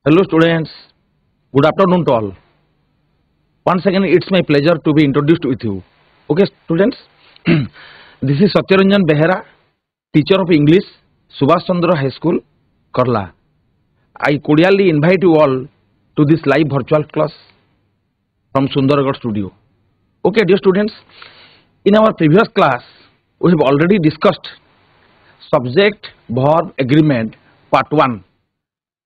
Hello students, good afternoon to all. Once again it's my pleasure to be introduced with you. Okay students, this is Satyaranjan Behera, teacher of English, Subhash Chandra High School, Karla. I cordially invite you all to this live virtual class from Sundargarh studio. Okay dear students, in our previous class we have already discussed subject verb agreement part 1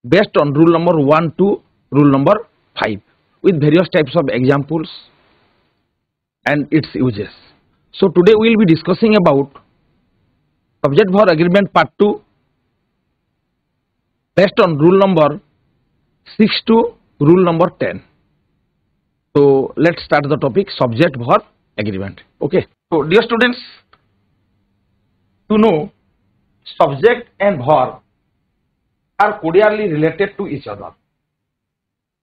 based on rule number 1 to rule number 5 with various types of examples and its uses. So today we will be discussing about subject verb agreement part 2 based on rule number 6 to rule number 10. So let's start the topic subject verb agreement. Okay. So dear students, to know subject and verb are cordially related to each other.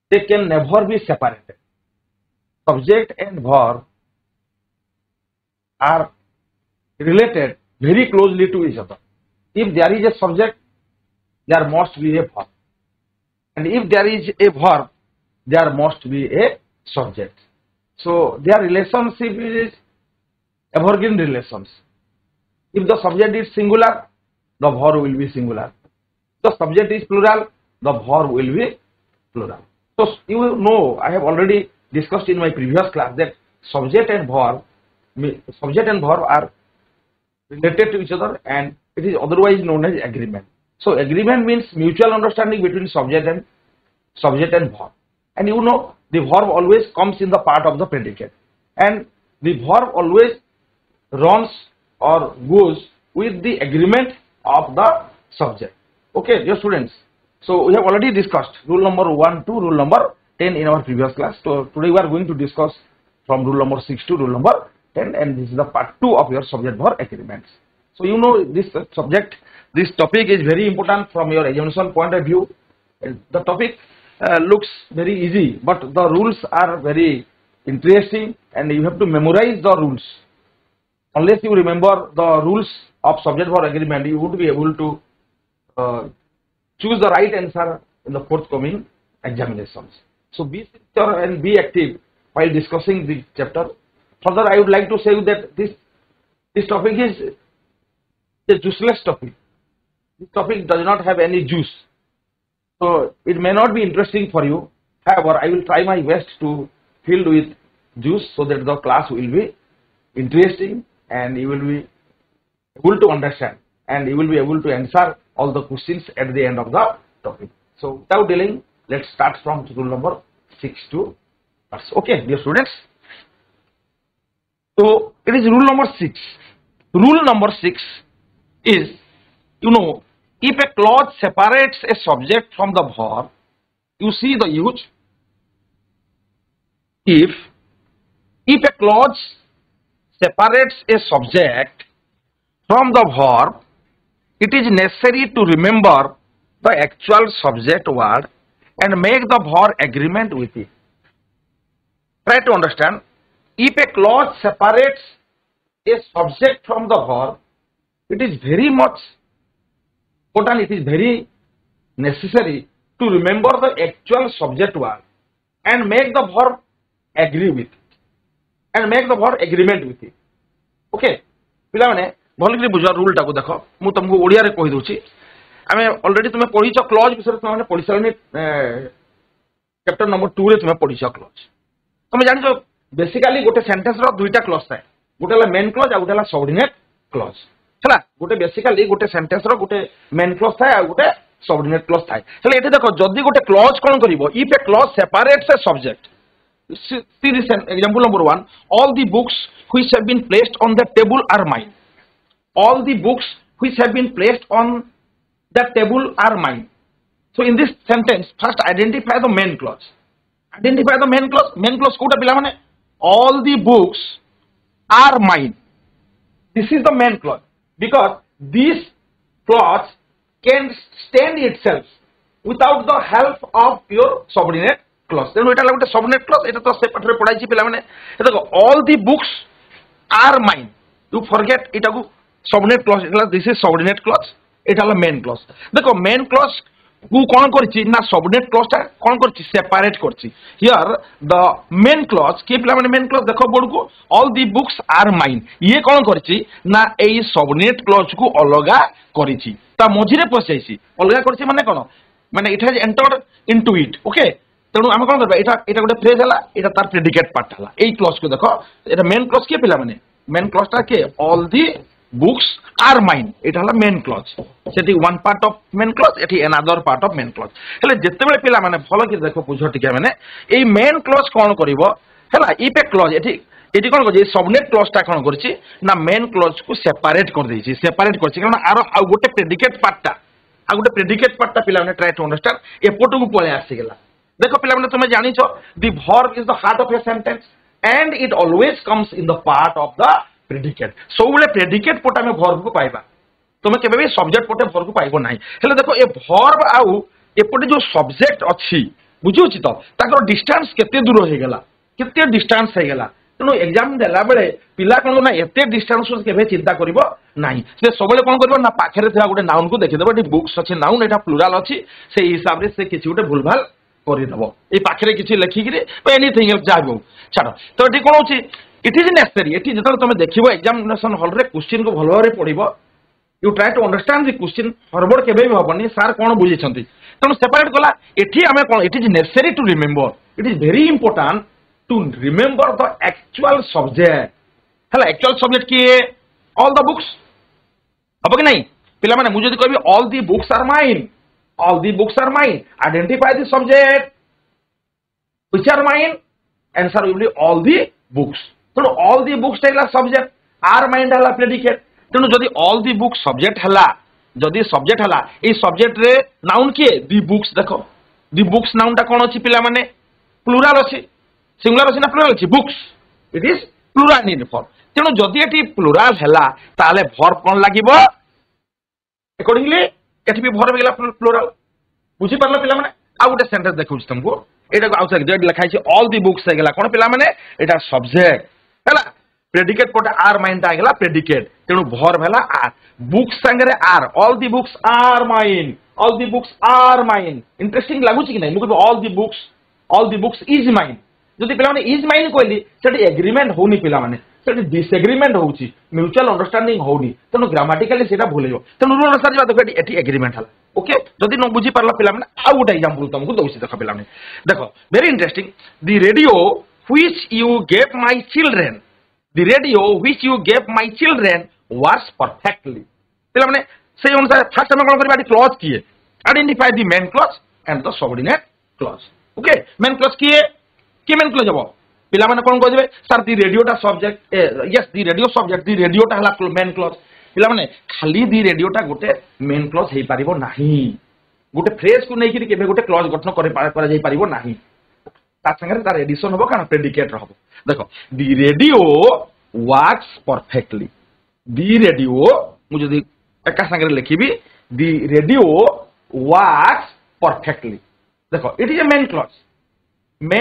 They can never be separated. Subject and verb are related very closely to each other. If there is a subject, there must be a verb. And if there is a verb, there must be a subject. So their relationship is evergreen relations. If the subject is singular, the verb will be singular. The subject is plural, the verb will be plural. So you know, I have already discussed in my previous class that subject and verb are related to each other, and it is otherwise known as agreement. So agreement means mutual understanding between subject and verb. And you know, the verb always comes in the part of the predicate, and the verb always runs or goes with the agreement of the subject. Okay, dear students. So we have already discussed rule number 1 to rule number 10 in our previous class. So today we are going to discuss from rule number 6 to rule number 10, and this is the part 2 of your subject verb agreements. So you know, this topic is very important from your examination point of view. The topic looks very easy, but the rules are very interesting, and you have to memorize the rules. Unless you remember the rules of subject verb agreement, you won't be able to choose the right answer in the forthcoming examinations. So be sincere and be active while discussing this chapter. Further, I would like to say that this topic is a juiceless topic. This topic does not have any juice. So it may not be interesting for you. However, I will try my best to fill with juice so that the class will be interesting and you will be able to understand and you will be able to answer all the questions at the end of the topic. So without delaying, let's start from rule number 6 to us. Okay, dear students. So it is rule number 6. Rule number 6 is, you know, if a clause separates a subject from the verb, you see the use. If a clause separates a subject from the verb, it is necessary to remember the actual subject word and make the verb agreement with it. Try to understand. If a clause separates a subject from the verb, it is very much important, it is very necessary to remember the actual subject word and make the verb agree with it. And make the verb agreement with it. Okay? पिलाने भलकरी बुझा rule टाको देखो मु तुमको ओडिया रे कहि दोछि आमे already तुमे पढिछ क्लॉज विषय तुमे पढि सारनी चैप्टर नंबर 2 रे तुमे पढिछ क्लॉज तुमे जानिछो बेसिकली गोटे सेंटेंस रो दुईटा क्लॉज थाए गोटेला मेन क्लॉज आ गोटेला सबऑर्डिनेट क्लॉज हला गोटे बेसिकली गोटे सेंटेंस रो गोटे मेन क्लॉज थाए आ गोटे सबऑर्डिनेट क्लॉज थाए हले एठी देखो जदी गोटे क्लॉज कोन करिवो if a clause separates a subject see this example number 1, all the books which have been placed on the table are mine. All the books which have been placed on the table are mine. So in this sentence, first identify the main clause. Identify the main clause. Main clause kota pila mane all the books are mine. This is the main clause because this clause can stand itself without the help of your subordinate clause. Then এটা লাগে subordinate clause, এটা তো সে পাঠরে পড়াইছি পিলা মানে দেখো all the books are mine. You forget এটাকু subordinate clause, this is subordinate clause, এটা হলো main clause. দেখো main clause को कौन करछि ना सबनेट क्लॉज टा कौन करछि सेपरेट करछि हियर द मेन क्लॉज के पिला माने मेन क्लॉज देखो बोर्ड को all the books are mine ये कौन करछि ना एई सबनेट क्लॉज को अलगा करछि ता मझिरे पसैछि अलगा करछि माने कोन माने it has entered into it okay तेणु आम कौन करबा एटा गोटे फ्रेज हला एटा तार प्रेडिकेट पार्ट हला एई क्लॉज को देखो एटा मेन क्लॉज के पिला माने मेन क्लॉज ता के all the books are mine एटा हला मेन क्लॉज सेठी one part of main clause एठी another part of main clause हेले जेतेबेले पिला माने भलो कि देखो बुझो टिके माने एई मेन क्लॉज कोन करिवो हला इफ ए क्लॉज एठी कोन करछि सबनेट क्लॉज ता कोन करछि ना मेन क्लॉज को सेपरेट कर देछि सेपरेट करछि कारण आरो आ गोटे प्रेडिकेट पार्ट ता पिला माने ट्राई टू अंडरस्टैंड एपोटो को पळे आसी गेला देखो पिला माने तुमे जानिछो the verb is the heart of a sentence and it always comes in the part of the predicate सब बेले प्रेडिकेट पोटा में वर्ब को पाइबा तुमे केबे भी सब्जेक्ट पोटे वर्ब को पाइबो नाही हेले देखो ए वर्ब आउ एपोटे जो सब्जेक्ट अछि बुझुछि तो ताकर डिस्टेंस केते दूर हो गेला केते डिस्टेंस हो गेला तेणु एग्जाम देला बेले पिला कोन ना एते डिस्टेंस केबे चिंता करिवो नाही से सबले कोन करिवो ना पाखरे थिया गोटे नाउन को देखि देबो एटी बुक्स अछि नाउन एटा प्लुराल अछि से हिसाब रे से किछि गोटे भूलभाल करिदबो ए पाखरे किछि लेखिकरी एनीथिंग एल्स जाबो छाड़ो तो एटी कोन होछि इट इज नेसेसरी एटी जतल तुम देखिबो एग्जामिनेशन हॉल रे क्वेश्चन को भलो भाबरे पढिबो you try to understand the question forward केबे भी हबनी सर कोन बुझिसंती तेणु सेपरेट कला एठी आमे कोन it is necessary to remember it is very important to remember the actual subject हला एक्चुअल सब्जेक्ट की ऑल द बुक्स हबो कि नहीं पिला माने मु जदी कहबी all the books are mine identify the subject which are mine answer will be all the books तेणु ऑल दी बुक्स है सब्जेक्ट आर माइंड है प्रेडिकेट तेणु जदि ऑल दी बुक्स सब्जेक्ट है जदि सब्जेक्ट है ये सब्जेक्ट रे नाउन किए दी बुक्स देखो दी बुक्स नाउन टा कौन अच्छी पिला माने प्लुराल अच्छी सिंगुलर अच्छी ना प्लुराल अच्छी books it is plural in form तेणु जदि एटी प्लुराल है ताले वर्ब कौन लागिबो अकॉर्डिंगली एटी भी वर्ब गेला प्लुराल बुझी पारलो पिला माने आ गोटे सेंटेंस देखौ तुमको एटा को आउट जेड लिखाई छै ऑल दी बुक्स हेगला कोन पिला माने एटा सब्जेक्ट हैला प्रेडिकेट पोटा आर माइन ता हेगला प्रेडिकेट तेनु वर्ब हेला आर बुक्स संगे are all the books are mine interesting लागु छी कि नै मुको all the books is mine जदि पिला माने इज माइन कहली सेठी एग्रीमेंट होनी पिला माने सेठी डिसएग्रीमेंट होउची म्यूचुअल अंडरस्टैंडिंग होनी तेनु ग्रामेटिकली सेटा भूलियो तेनु रूल अनुसार जबा देखो एटी एग्रीमेंट हला ओके जदि न बुझी पारला पिला माने आ गोटे एग्जांपल तुमको दउसी देखो पिला माने देखो very interesting the radio which you gave my children works perfectly पिला माने से अनुसार फर्स्ट हम कोन करबा क्लॉज किए identify the main clause and the subordinate clause okay main clause किए के मेन क्लॉज हबो पिला माने कोन कहबे सर द रेडियोटा subject yes the radio subject the रेडियोटा हला मेन क्लॉज पिला माने खाली दी रेडियोटा गोटे मेन क्लॉज हे पारिबो नाही गोटे फ्रेज को नै कि केबे गोटे क्लॉज गठन करा जाई पारिबो नाही ता संगे तार एडिशन होबो काना प्रेडिकेट रहबो देखो the radio works perfectly the radio मु जदी एका संगे लिखिबी दी रेडियो वर्क्स परफेक्टली देखो it is a main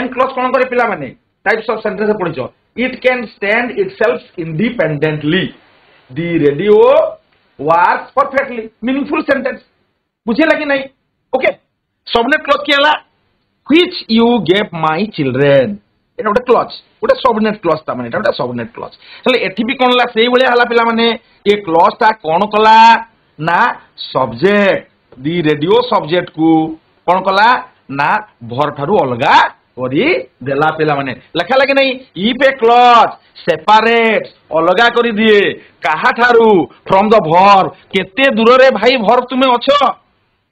clause कोन करे पिला माने टाइप्स ऑफ सेंटेंस पढिचो it can stand itself independently the radio works perfectly meaningful sentence बुझेला कि नहीं ओके सबनेट क्लॉज कियाला which you gave my children एटा गोटे क्लॉज गोटे सबनेट क्लॉज ता माने एटा गोटे सबनेट क्लॉज हेले एठी भी कोन ला सेही भलिया हला पिला माने ए क्लॉज ता कोन कला ना सब्जेक्ट दी रेडियो सब्जेक्ट को कोन कला ना भर ठारू अलगा करी देला पिला माने लेखा लगे नहीं इफ ए क्लॉज सेपरेट अलगा करी दिए काहा ठारू फ्रॉम द भर केते दूर रे भाई भर तुमे अछो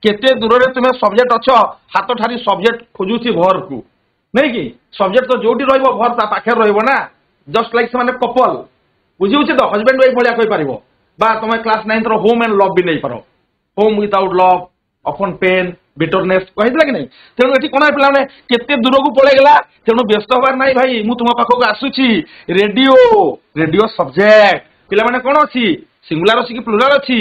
केते दूर रे तुमे सब्जेक्ट अछो हाथ ठारी सब्जेक्ट खोजुची भर को नहीं कि सब्जेक्ट तो जोटी रहइबो भर ता पाखे रहइबो ना जस्ट लाइक से माने कपल बुझी उची तो हस्बैंड वाइफ भलिया कहि पारिबो बा तुमे क्लास 9 रो होम एंड लव भी नहीं पारो home without love often pain bitterness कहिदला कि नहीं तेणु एठी कोना पिला माने केते दूर को पळे गेला तेणु व्यस्त होबार नाही भाई मु तुम पाखो को आसुची रेडियो सब्जेक्ट पिला माने कोन अछि सिंगुलर अछि कि प्लुरल अछि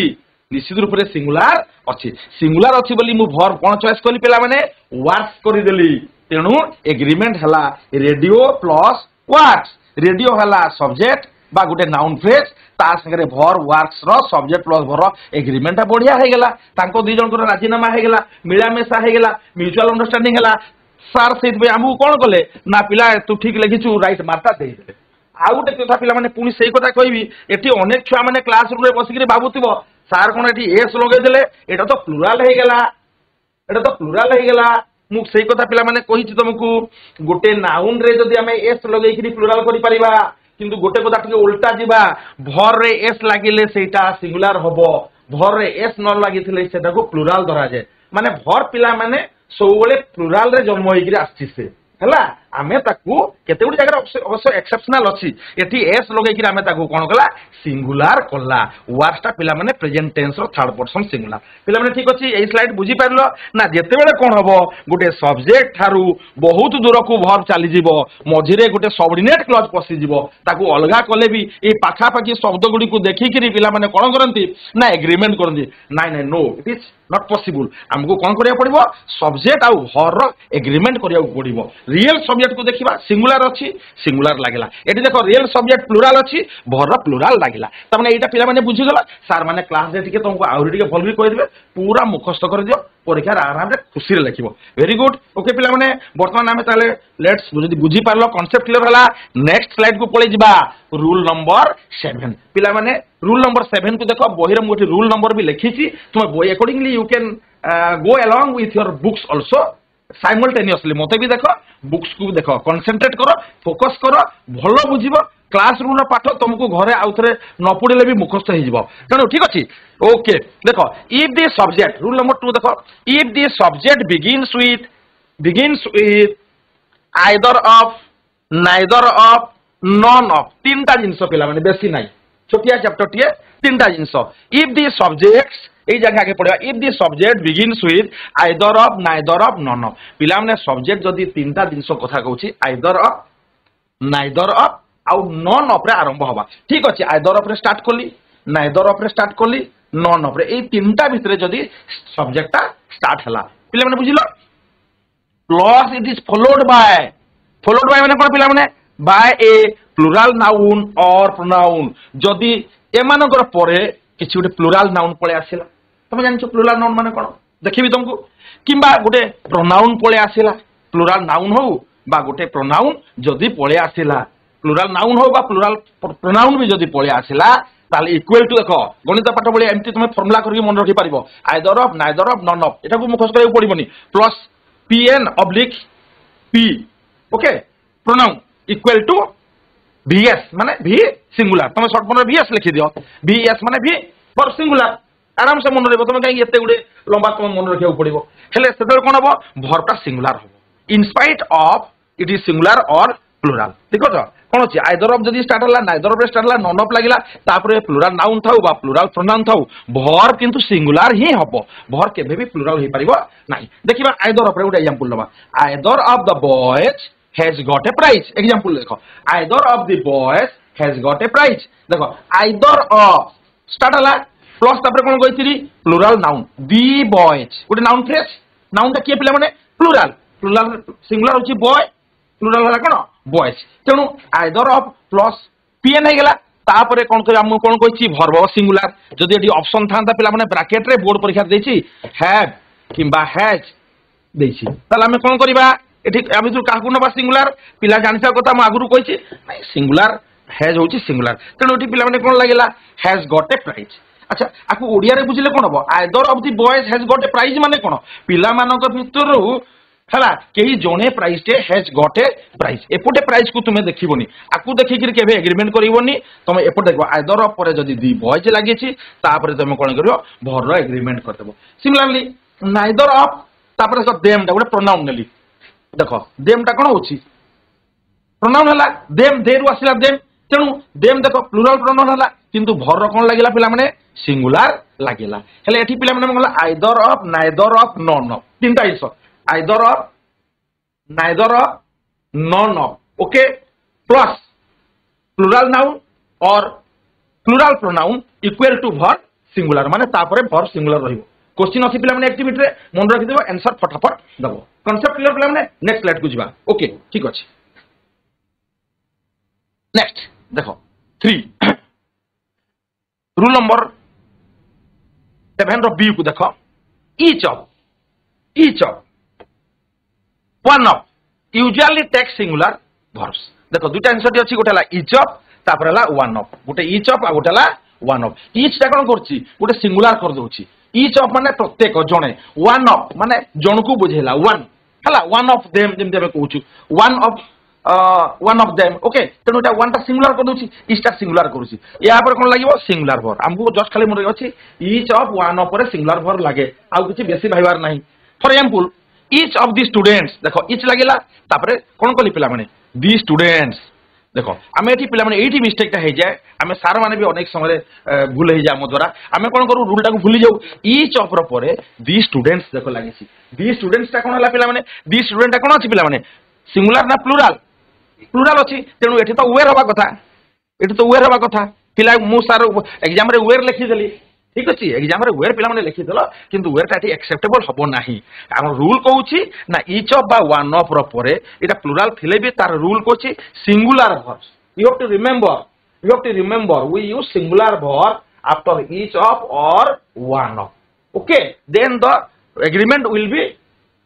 निश्चित रूप से सिंगुलर अछि बोली मु वर्ब कोन चॉइस कली पिला माने वर्क्स करि देली तेणु एग्रीमेंट हला रेडियो प्लस वर्क्स रेडियो हला सब्जेक्ट বা গোটে নাউন ফ্রেজ তা সাথে ভর ওয়ার্কস র সবজেক্ট প্লস ভর এগ্রিমেন্টটা বঢ়িয়া হয়ে গেলা তাঙ্কো দুই জনকৰ রাজিনামা হয়ে গেলা মিলামেশা হয়ে গেলা म्यूचुअल अंडरस्टैंडिंग है सार से आमको कौन कले ना पिला तू ठीक लिखिचु राइट मार्कटा देदेले आउ गोटे कथा पिला माने पुणी सेई कथा कहबी एठी अनेक छुआ माने क्लास रूम रे बसिकरी भाबुथिबो सार कोन एठी एस लगे देले एटा तो प्लुराल हे गेला मु सेई कथा पिला माने कहिछि तुमको गोटे नाउन रे जदी हमें एस लगेकरी प्लुराल करि परिबा किंतु गोटे कथा टिके उल्टा जिबा भर रे एस लागिले सेटा सिंगुलर हबो भर रे एस न लागिथिले सेटा को प्लुराल धरा जाय माने भर पिला माने सबले प्लुराल रे जन्म होइकरी आछि से हला आमे ताकू केते गुडी जगह अवश्य एक्सेप्शनल अछि एठी एस लगेकरी आमे ताकू कोन कला सिंगुलर कला वर्ड्सटा पिला माने प्रेजेंट टेंस रो थर्ड पर्सन सिंगुलर पिला माने ठीक अछि एई स्लाइड बुझी पारलो ना जेते बेले कोन हबो गुटे सब्जेक्ट थारु बहुत दूर को वर्ब चली जिवो मझिरे गुटे सबऑर्डिनेट क्लॉज पसी जिवो ताकू अलगा कले भी ए पाखा पाखी शब्द गुडी को देखिकरी पिला माने कोन करंती ना एग्रीमेंट करंती नाइ no it is not possible हमको कौन करिया पड़िबो सब्जेक्ट आउ हर एग्रीमेंट करिया पड़िबो रियल सब्जेक्ट को देखिबा सिंगुलर अछि सिंगुलर लागिला एठी देखो रियल सब्जेक्ट प्लुराल अछि भर प्लुराल लागिला त माने एटा पिला माने बुझि गला सर माने क्लास रे टिके तुमको आउरी टिके भल भी कहि देबे पूरा मुखस्त कर दियो परीक्षा आराम रे खुशी रे लिखिबो वेरी गुड ओके पिला माने वर्तमान आमे ताले लेट्स जदी बुझि पारलो कांसेप्ट क्लियर हला नेक्स्ट स्लाइड को पळे जिबा रूल नंबर 7 पिला माने रूल नंबर 7 को देखो बहिर मोठी रूल नंबर भी लिखिछि तुम बोय accordingly you can go along with your books also simultaneously मते भी देखो बुक्स को देखो कंसंट्रेट करो फोकस करो भलो बुझिबो क्लास रूम रो पाठ तुमको घरे आउथरे न पढिले भी मुखस्त हो जिवो तेनो ठीक अछि ओके देखो if the subject rule number 2 देखो if the subject begins with either of neither of none of तीनटा जिंस पिला माने बेसी नाही छोटिया चैप्टर टिए तीनटा जिंस इफ द सब्जेक्ट्स এই জায়গা আগে পড়া if the subject begins with either of neither of none of পিলা মানে সবজেক্ট যদি তিনটা জিনিস কথা কହୁছি আইদর অফ নাইদর অফ আউ নন অফ রে আরম্ভ হবা ঠিক আছে আইদর অফ রে স্টার্ট কলি নাইদর অফ রে স্টার্ট কলি নন অফ রে এই তিনটা ভিতরে যদি সবজেক্টটা স্টার্ট হলা পিলা মানে বুঝিলো plus it is followed by মানে কোন পিলা মানে by a plural noun or pronoun যদি এমানকৰ পরে কিছু গোটে প্লুরাল নাউন পळे आसिला তুমি জানছো প্লুরাল নাউন মানে কোন দেখিবি तुमको কিংবা গোটে প্রোনাউন পळे आसिला প্লুরাল নাউন হউ বা গোটে প্রোনাউন যদি পळे आसिला প্লুরাল নাউন হউ বা প্লুরাল প্রোনাউন भी যদি পळे आसिला তাহলে ইকুয়াল টু দেখো গণিত পাঠ বলে এমটি তুমি ফর্মুলা করি মনে রাখি পারিবো either of neither of none of এটাকু মুখস্থ করিব পড়িবনি plus pn oblique p okay pronoun equal to vs মানে v সিঙ্গুলার তুমি শর্ট ফর্ম রে vs লিখি দিও vs মানে v ফর সিঙ্গুলার आराम से मन रहिबो तुम कहीं एते गुडे लंबा तुम मन रखिया पड़िबो हेले सेते कोन हबो भरटा सिंगुलर हबो in spite of it is singular और प्लुराल देखो तो कोन अछि आइदर ऑफ जदी स्टार्ट हला नाइदर ऑफ स्टार्ट हला नॉन ऑफ लागिला तापरे प्लुराल नाउन थाउ बा प्लुराल प्रोनाउन थाउ भर किंतु सिंगुलर ही हबो भर केबे भी प्लुराल होई परिबो नाही देखिबा आइदर ऑफ रे गुडे एग्जांपल लबा either of the boys has got a prize example देखो either of the boys has got a prize देखो आइदर ऑफ स्टार्ट हला प्लस तापर कोन कहिथिरी प्लुराल नाउन दी बॉयज गोटे नाउन फ्रेज नाउन ता के पिला माने प्लुराल सिंगुलर होची बॉय प्लुराल हला कोन बॉयज तेनु आइदर ऑफ प्लस पीएन हे गेला तापर कोन कहि हम कोन कहिछि वर्ब सिंगुलर जदि एटी ऑप्शन थांता पिला माने ब्रैकेट रे बोर्ड परीक्षा देछि हैव किंबा हैज देछि ताले हम कोन करिबा एटी हम जो काहकु नबा सिंगुलर पिला जानिसा कथा म आगुरु कहिछि नै सिंगुलर हैज होची सिंगुलर तेनु एटी पिला माने कोन लागिला हैज गॉट ए प्राइज अच्छा आपको ओडिया रे बुझिले कोन हबो either of the boys has got a prize माने कोन पिला मानक भितरु हला केही जोने प्राइज टे हैज गॉट ए प्राइज एपोटे प्राइज को तुमे देखिबोनी आकु देखि कि केबे एग्रीमेंट करिवोनी तुमे एपोटे देखबो आइदर ऑफ परे जदी दी बॉयज लागिछि तापरे तुमे कोन करियो भर रो एग्रीमेंट करदेबो सिमिलरली नाइदर ऑफ तापरे सब देम दा गोटे प्रोनाउन नेली देखो देम ता कोन होछि प्रोनाउन हला देम देरु आसिला देम तेणु देम देखो प्लुराल प्रोनाउन हला किंतु भर कोन लागिला पिला माने सिंगुलर लागिला हेले एठी पिला माने मंगला either of neither of none of तीनटा इस either of neither of none of okay plus plural noun or plural pronoun equal to भर सिंगुलर माने तापरे भर सिंगुलर रहिबो क्वेश्चन अछि पिला माने एक्टिविटी रे मन रखि देबो आंसर फटाफट दबो कांसेप्ट क्लियर पिला माने नेक्स्ट स्लाइड को जिबा ओके ठीक अछि नेक्स्ट देखो 3 रूल नंबर 7 बी को देख each of one of usually takes singular verbs देखो दुटा आंसर अच्छी गोटे each of तापर one of गोटे each of आ गोटे one of each टा कौन करछि गोटे सिंगुलर कर दोछि each of माने प्रत्येक जणे one of माने जण को बुझेला one हला one of them जेम देबे कहूछु one of them ओके तेनु एटा one टा सिंगुलर कर दोछि each टा सिंगुलर करूछि या पर कोन लागिवो सिंगुलर वर्ब हमको जस्ट खाली मन अछि each of one of पर सिंगुलर वर्ब लागे आ किछि बेसी भाइबार नाही for example each of the students देखो each लागिला तापर कोन कली पिला माने the students देखो आम ये पिला माने एठी मिस्टेक टा हे जाय आम सार माने भी अनेक समय भूल हे जाय हम द्वारा आम कोन करू रूल टा को भूली जाऊ each of रो परे the students देखो लागिसी the students टा कोन हला पिला माने the student टा कोन अछि पिला माने सिंगुलर ना प्लुराल अछि तेनु एठी तो वेयर होबा कथा पिला मु सार एग्जाम रे वेयर लिखि देली ठीक अछि एग्जाम रे वेयर पिला माने लिखि देलो किंतु वेयर टा एक्सेप्टेबल हबो नाही हम रूल कहूची ना each of बा one of रो परे एटा प्लुराल थिले भी तार रूल कहूची singular verbs you have to remember we use singular verb after each of or one of okay then the agreement will be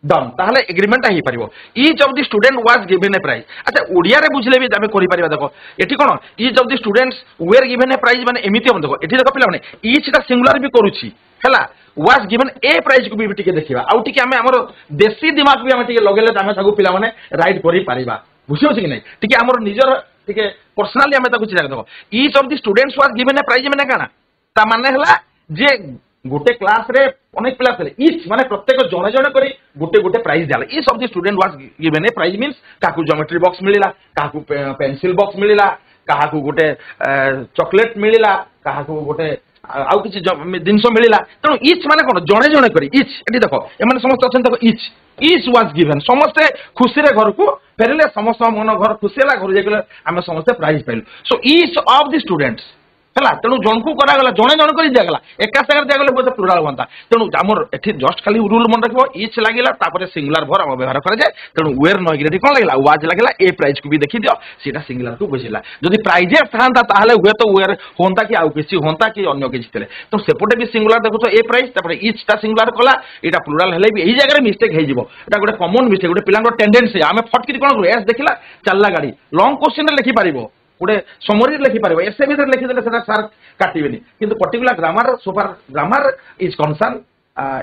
done ताहले एग्रीमेंट हि परिबो each of the student was given a prize अच्छा ओडिया रे बुझले भी आमे करि परिबा देखो एठी कोन each of the students were given a prize माने एमिति हम देखो एठी देखो पिला माने each ता सिंगुलर भी करूची हला was given a prize को भी टिके देखिबा आउ टिके आमे हमर देसी दिमाग भी आमे टिके लगेले आमे ताको पिला माने राइट करि परिबा बुझियो छी कि नै टिके हमर निजर टिके पर्सनली आमे ताको चिरा देखो each of the students was given a prize माने काना ता माने हला जे गोटे क्लास रे अनेक पिला थे इच माने प्रत्येक जणे जणे करी गोटे गोटे प्राइज दिला each of the student was given a prize means काकू ज्योमेट्री बॉक्स मिलिला काकू पेंसिल बॉक्स मिलिला काकू गोटे चॉकलेट मिलिला काकू गोटे आउ किछि जिंस मिलिला तनो इच माने कोन जणे जणे करी इच एटी देखो ए माने समस्त अछन देखो इच वाज गिवन समस्त खुशी रे घर को फेरले समस्त मन घर खुशीला घर जेकले हम समस्त प्राइज पाइल so each of the students हला तेणु जन को करा गला जणे जण करी दिया गला एका सागर दिया गले बोते प्लुराल बनता तेणु हमर एठी जस्ट खाली रूल मन रखबो इच लागिला तापर सिंगुलर भर हम व्यवहार करा जाय तेणु वेयर न गिरे कोन लागिला वाज लागिला ए प्राइज को भी देखि दियो सेटा सिंगुलर को बुझिला जदी प्राइजेस थांता ताहले हुए तो वेयर होंता कि आउ किछि होंता कि अन्य किछि तले तो सेपटे भी सिंगुलर देखो तो ए प्राइज तापर इच ता सिंगुलर कला एटा प्लुराल हेले भी एही जगह मिस्टेक हे जिवो एटा गोटे कॉमन मिस्टेक गोटे पिलांगो टेंडेंसी आमे फटकिरि कोन एस देखिला चलला गाड़ी लॉन्ग क्वेश्चन रे लिखि पारिबो गोटे समरी लिखि पारिबो एसे भीतर लिखि देले सेटा सर काटिबेनी किंतु particular grammar so far grammar is concern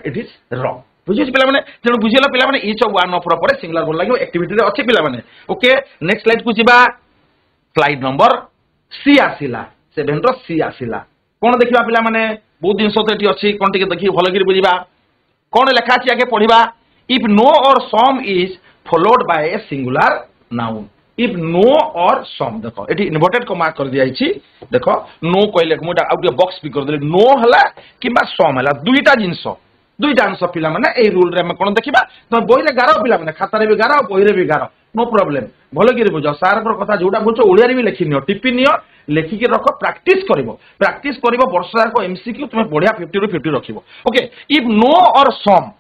it is wrong बुझिस पिला माने तेनु बुझिला पिला माने इच ऑफ वन ऑफ पर सिंगुलर बोल लागो एक्टिविटी रे अछि पिला माने ओके नेक्स्ट स्लाइड को जिबा स्लाइड नंबर सी आसिला 7 रो सी आसिला कोन देखिबा पिला माने बहुत दिन सते एटी अछि कोन टिके देखि भलो गिर बुझिबा कोन लेखा अछि आगे पढिबा इफ नो और some is followed by a singular noun if no और सम देखो एटी इन्वर्टेड कमा कर दिया छी देखो नो कहले मोटा आउट बॉक्स भी कर देले नो हला किबा सम हला दुईटा आंसर पिला माने ए रूल रे हम कोन देखिबा तो बोई रे 11 पिला माने खाता रे भी 11 बोई रे भी 11 नो प्रॉब्लम भलो गिरे बुझो सार पर कथा जोडा बुझो ओडिया रे भी लिखि नियो टिपि नियो लेखि के रखो प्रैक्टिस करिवो वर्ष को एमसीक्यू तुमे बढ़िया 50 ରୁ 50 रखिवो ओके इफ नो और सम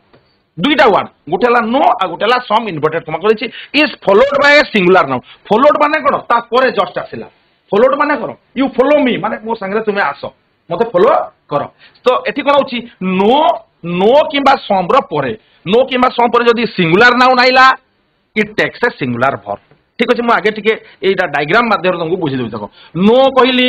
दुईटा वर्ड गोटेला नो आ गोटेला सम इन्वर्टेड कमा करिछि is followed by a singular noun followed माने कोन ता परे जस्ट आसिला फॉलोड माने कोन यू फॉलो मी माने मो संगे तुमे आसो मते फॉलो करो तो एठी कोन होछि नो किबा सम रो परे नो किबा सम परे जदी सिंगुलर नाउन आइला it takes a singular verb ठीक अछि मो आगे टिके एटा डायग्राम माध्यम तुमको बुझि देबो देखो नो कहली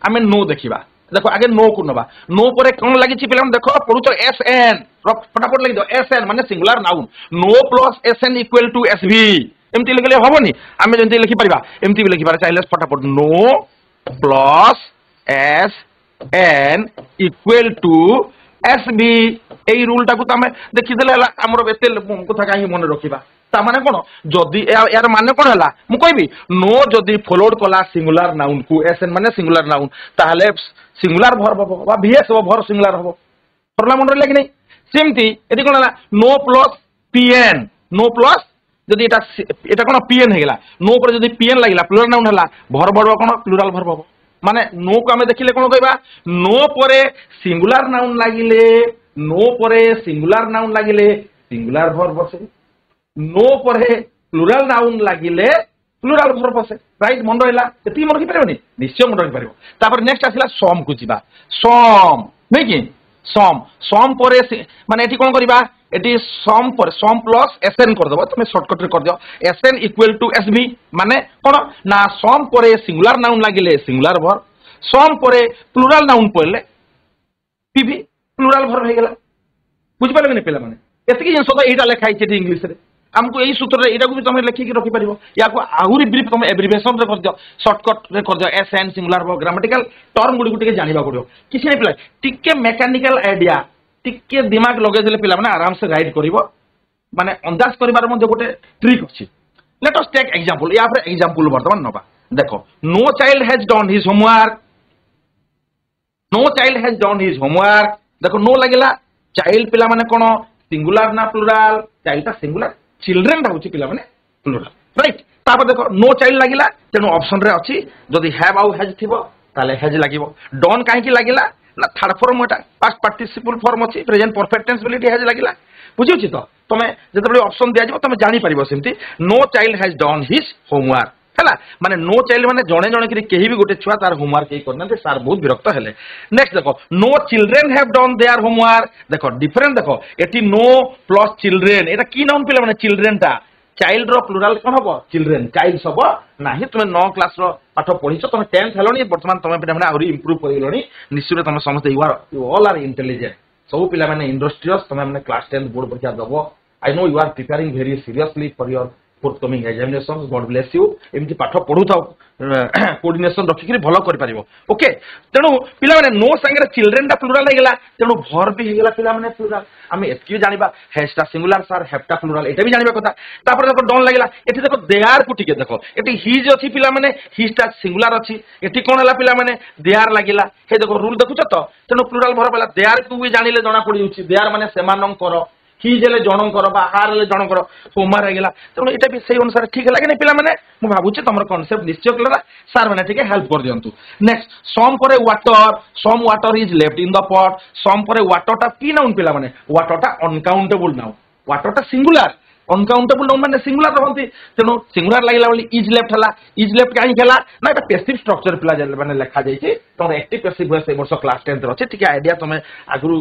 आमे नो देखिबा देखो आगे नो को नबा नो परे कोन लागि छि पिलाम देखो पढुचो एसएन फटाफट लिख दो एसएन माने singular noun no plus SN equal to SV एमती लिखले हबोनी आमे जंती लिखि परिबा एमती भी लिखि पारे चाइले फटाफट no plus SN equal to SV एई रूल टाको तमे देखि देले हमरो बेते कथा काहे मन रखिबा ता माने कोन जदी यार माने कोन हला मु कहबी नो जदी फॉलोड कला सिंगुलर नाउन को एसएन माने सिंगुलर नाउन ताहले सिंगुलर वर्ब हो बा वीएस हो वर्ब सिंगुलर हो परला मन रे लेकिन सेमती एदी कोन हला no plus PN no plus जदी एटा कोन पीएन हे गेला नो पर जदी पीएन लागिला प्लुरल नाउन हला वर्ब कोन प्लुरल वर्ब हो माने नो को हमें देखिले कोन कहबा नो परे सिंगुलर नाउन लागिले नो परे सिंगुलर नाउन लागिले सिंगुलर वर्ब बसे नो परे प्लुरल नाउन लागिले ପ୍ଲୁରାଲ ଭର୍ବ ବସେ ରାଇଟ୍ ମନେ ରହିଲା ଏତିକି ମନେ ରଖିପାରିବନି ନିଶ୍ଚୟ ମନେ ରଖିପାରିବ ତାପରେ ନେକ୍ସଟ ଆସିଲା ସମ୍ କୁ ଯିବା ସମ୍ ନୁହେଁ କି ସମ୍ ସମ୍ ପରେ ମାନେ ଏଠି କ'ଣ କରିବା এটি সম পরে সম প্লস এসএন করদেব তুমি শর্টকট রে করদিও এসএন ইকুয়াল টু এসভি মানে কোন না সম পরে সিঙ্গুলার নাউন লাগিলে সিঙ্গুলার ভার্ব সম পরে প্লুরাল নাউন পড়লে পিভি প্লুরাল ভার্ব হয়ে গেল বুঝি পারলে না পিলা মানে এতকি জিনিস তো এইটা লেখা আছে ইংলিশ রে हमको यही सूत्र एटा को भी तुम लिखिक रखी पार या आहरी ब्रीफ तुम एब्रिविएशन रे कर दियो शॉर्टकट रे कर दियो SN singular verb grammatical term गुडी को टिके जानिबा पड़ियो किछि नै पिला टिके मैकेनिकल आइडिया टिके दिमाग लगे देले पिला माने आराम से गाइड करिवो माने अंदाज करिबार मध्ये गोटे ट्रिक अछि लेट अस टेक एग्जांपल या पर एग्जांपल वर्तमान नबा देखो no child has done his homework देखो नो लागिला चाइल्ड पिला माने कोन सिंगुलर ना प्लुराल चाइल्ड ता सिंगुलर चिल्ड्रेन टा होची पिला माने प्लुराल राइट तापर देखो नो चाइल्ड लागिला तेनो ऑप्शन रे अछि जदी हैव आउ हैज थिबो ताले हैज लागिवो डन काहे की लागिला ना थर्ड फॉर्म एटा पास्ट पार्टिसिपल फॉर्म अछि प्रेजेंट परफेक्ट टेंस बिलिटी हैज लागिला बुझियो तो तमे जतबे ऑप्शन दिया जिवो तमे जानि परिबो सेमती no child has done his homework हैला माने नो चाइल्ड माने जणे जणे कि केही भी गोटे छुआ तार होमवर्क के करनते सार बहुत विरक्त हेले नेक्स्ट देखो no children have done their homework देखो डिफरेंट देखो एटी नो प्लस चिल्ड्रेन एटा की नाउन पिला माने चिल्ड्रेन ता चाइल्ड रो प्लुराल कोन हबो चिल्ड्रेन चाइल्ड सब नाही तुमे 9 क्लास रो पाठ पढिछो तुमे 10th हेलोनी वर्तमान तुमे पिला माने आउरी इंप्रूव करिलोनी निश्चित तुमे समस्त यू ऑल आर इंटेलिजेंट सब पिला माने इंडस्ट्रियस तुमे माने क्लास 10 बोर्ड परीक्षा दबो I know you are preparing very seriously for your forthcoming examinations god bless you एमती पाठ पढु थाओ कोऑर्डिनेशन रखि के भलो करि परिबो ओके तेनु पिला माने नो संगे चिल्ड्रेन दा प्लुराल हे गेला तेनु वर्ब भी हे गेला पिला माने प्लुराल आमे एतकी जानिबा हैज ता सिंगुलर सर हैव ता प्लुराल एटा भी जानिबा कथा तापर देखो डन लागिला एठी देखो देयर को टिके देखो एठी हिज अछि पिला माने हिज ता सिंगुलर अछि एठी कोन हला पिला माने देयर लागिला हे देखो रूल देखुछ तो तेनु प्लुराल वर्ब हला देयर को भी जानिले जणा पडि उछि देयर माने सेमानंकर हिज ले जनकर बा हार ले जनकर होमर हे गेला तेनु एटा भी सही अनुसार ठीक लागे नै पिला माने मु भाबुछि तमर कांसेप्ट निश्चय क्लियर सर माने ठीक है हेल्प कर दियंतु नेक्स्ट सम परे water some water is left in the pot some परे वाटर ता की नाउन पिला माने वाटर ता अनकाउंटेबल नाउन वाटर ता सिंगुलर अनकाउंटेबल नाउन माने सिंगुलर रहंती तेनु सिंगुलर लागिला बोली इज लेफ्ट काहे केला ना एटा पैसिव स्ट्रक्चर पिला माने लिखा जाई छी तो एक्टिव पैसिव वॉइस वर्ष क्लास 10 रे अछि ठीक है आईडिया तमे आगुरु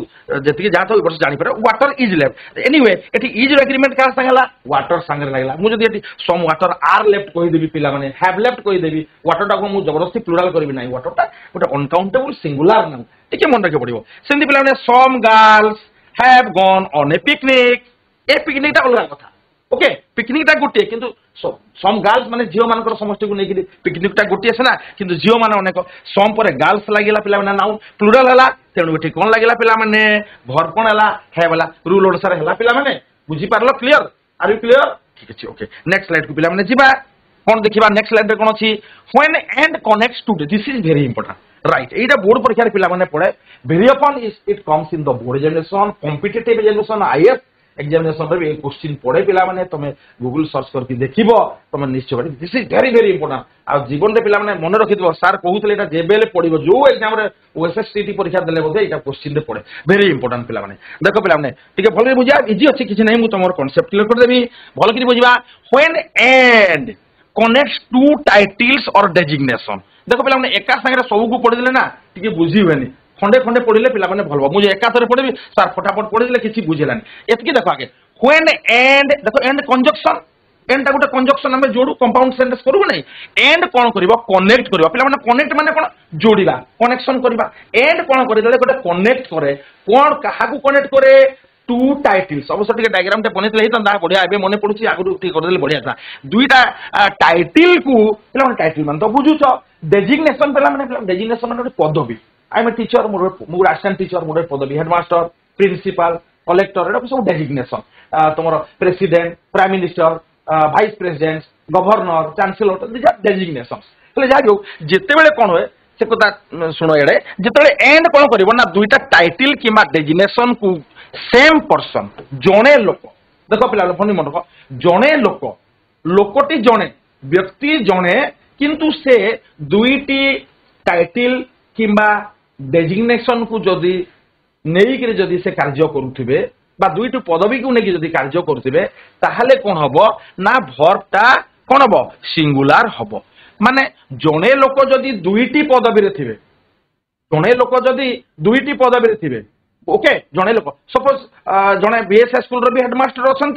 जति जातो वर्ष जानि पर वाटर इज लेफ्ट एनीवे एटी इज एग्रीमेंट का संगला वाटर संगे लागला मु जदी एटी सम वाटर आर लेफ्ट कहि देबी पिला माने हैव लेफ्ट कहि देबी वाटर टा को मु जबरदस्ती प्लुरल करबी नाही वाटर टा गोटे अनकाउंटेबल सिंगुलर नाउन ठीक है मन रखे पड़िबो सेंदी पिला माने some girls have gone on a picnic टा अलग कथा ओके पिकनिक टा गुटे किंतु सम गर्ल्स माने जियो मानकर समष्टि को नेकी पिकनिक टा गुटे सेना किंतु जियो माने अनेक सम परे गर्ल्स लागिला पिला माने नाउन प्लुरल हला तेनु एठी कोन लागिला पिला माने भर कोन हला है वाला रूल अनुसार हला पिला माने बुझी पारलो क्लियर आर यू क्लियर ठीक अछि ओके नेक्स्ट स्लाइड को पिला माने जिबा कोन देखिबा नेक्स्ट स्लाइड रे कोन अछि when and connects to this is very important right एटा बोर्ड परीक्षा रे पिला माने पढे very often it comes in the board examination competitive examination IAS examination रे क्वेश्चन पढ़े पिला माने तमे गूगल सर्च करके देखिबो तमे निश्चय this is very very important आ जीवन रे पिला माने मन रखिदिबो सर कहउतले एटा जेबेले पढिबो जो एग्जाम रे ओएसएससीटी परीक्षा देले बोधे एटा क्वेश्चन रे पढ़े वेरी इंपोर्टेंट पिला माने देखो पिला माने ठीक है भले बुझा इजी अछि किछ नै मु तमर कांसेप्ट क्लियर कर देबी भल करी बुझिबा when and connects two titles और डेजिग्नेशन देखो पिला माने एका संगे सब को पढि देले ना ठीक बुझिबेनी खंडे खंडे पढ़िले पिला माने भलबो मुझे एकाथरे पढ़िबी सर फटाफट पढ़िले किछि बुझिलानी एतकी देखो आगे व्हेन एंड देखो एंड कंजक्शन एंड ता गोटे कंजक्शन हमें जोडू कंपाउंड सेंटेंस करू नै एंड कोन करबो कनेक्ट करबो पिला माने कनेक्ट माने कोन जोडीबा कनेक्शन करबा एंड कोन करि देले गोटे कनेक्ट करे कोन काहा को कनेक्ट करे टू टाइटल्स अवश्य टिके डायग्राम टे बनेतले हितंदा बढ़िया एबे मने पडुची आगु ठीक कर देले बढ़िया था दुईटा टाइटल को पिला माने टाइटल मान तो बुझुछो डेजिग्नेशन पिला माने डेजिग्नेशन माने पदवी आई एम ए टीचर मोर असिस्टेंट टीचर मोर पदवी हेडमास्टर प्रिंसिपल कलेक्टर एटा सब डेजिग्नेशन तुमर president prime minister vice president governor chancellor this are designation हेले जा जो जेते बेले कोन होय से कथा सुनो एडे जेते बेले एंड कोन करबो ना दुईटा टाइटल किमा डेजिग्नेशन को सेम पर्सन जणे लोक देखो पिला फनी मन रखो जणे लोकटी जणे व्यक्ति जणे किंतु से दुईटी टाइटल किमा डेजिग्नेशन को जदि नेइकरे जदि से कार्य करूथिबे बा दुईटी पदवी को नेकी जदि कार्य करूथिबे ताहाले कोन हबो ना भर्बटा कौन हम सिंगुलार हम माने जड़े लोक जदि दुईटी पदवी थे जड़े लोक जदि दुईटी पदवी थे ओके जड़े लोक सपोज जड़े बीएस हाई स्कूल भी हेडमास्टर अच्छा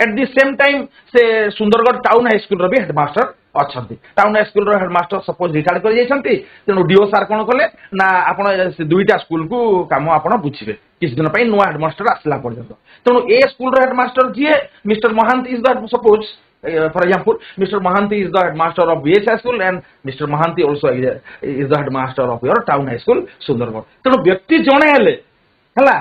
एट दि सेम टाइम से सुंदरगढ़ टाउन हाई स्कूल भी हेडमास्टर अच्छा town high school headmaster suppose retired कर तेणु डीओ सार कौन कले ना आप दुईटा स्कूल को कम आप बुझे किसी दिन नुआ हेडमास्टर आसला पर्यटन तेणु a school headmaster ji Mr Mohanty is the suppose for example Mr. Mahanti is the headmaster of BS High School and Mr. Mahanti also is the headmaster of your town high school Sundargarh तेणु व्यक्ति जड़े हेले है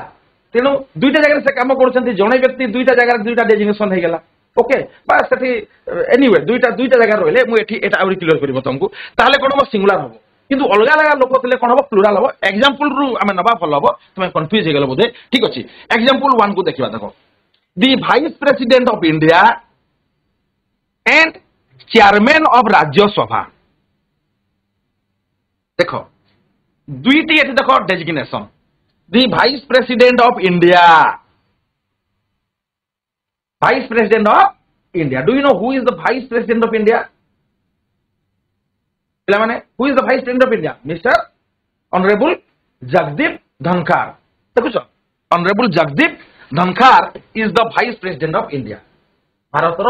तेणु दुईटा जगह से कम कर जड़े व्यक्ति दुईटा जगह दुईटा डेजिग्नेशन हो गला ओके बस एनीवे दुईटा दुईटा जगह रहिले मुझे क्लियर कर तुमको ताहले कौन हम सिंगुलार हम किंतु अलग अलग लोक थे कौन हम प्लुराल हम एग्जांपल रु आम नवा भल हम तुम्हें कन्फ्यूज हो गल बोधे ठीक अच्छे एग्जांपल 1 को देखा देख the vice president of India and chairman of Rajya Sabha देख दुईटी ये देख designation the vice president of India vice president of India do you know who is the vice president of India माने who is the vice president of India Mr honourable Jagdeep Dhankhar देखुच honourable Jagdeep Dhankhar is the vice president of India भारतर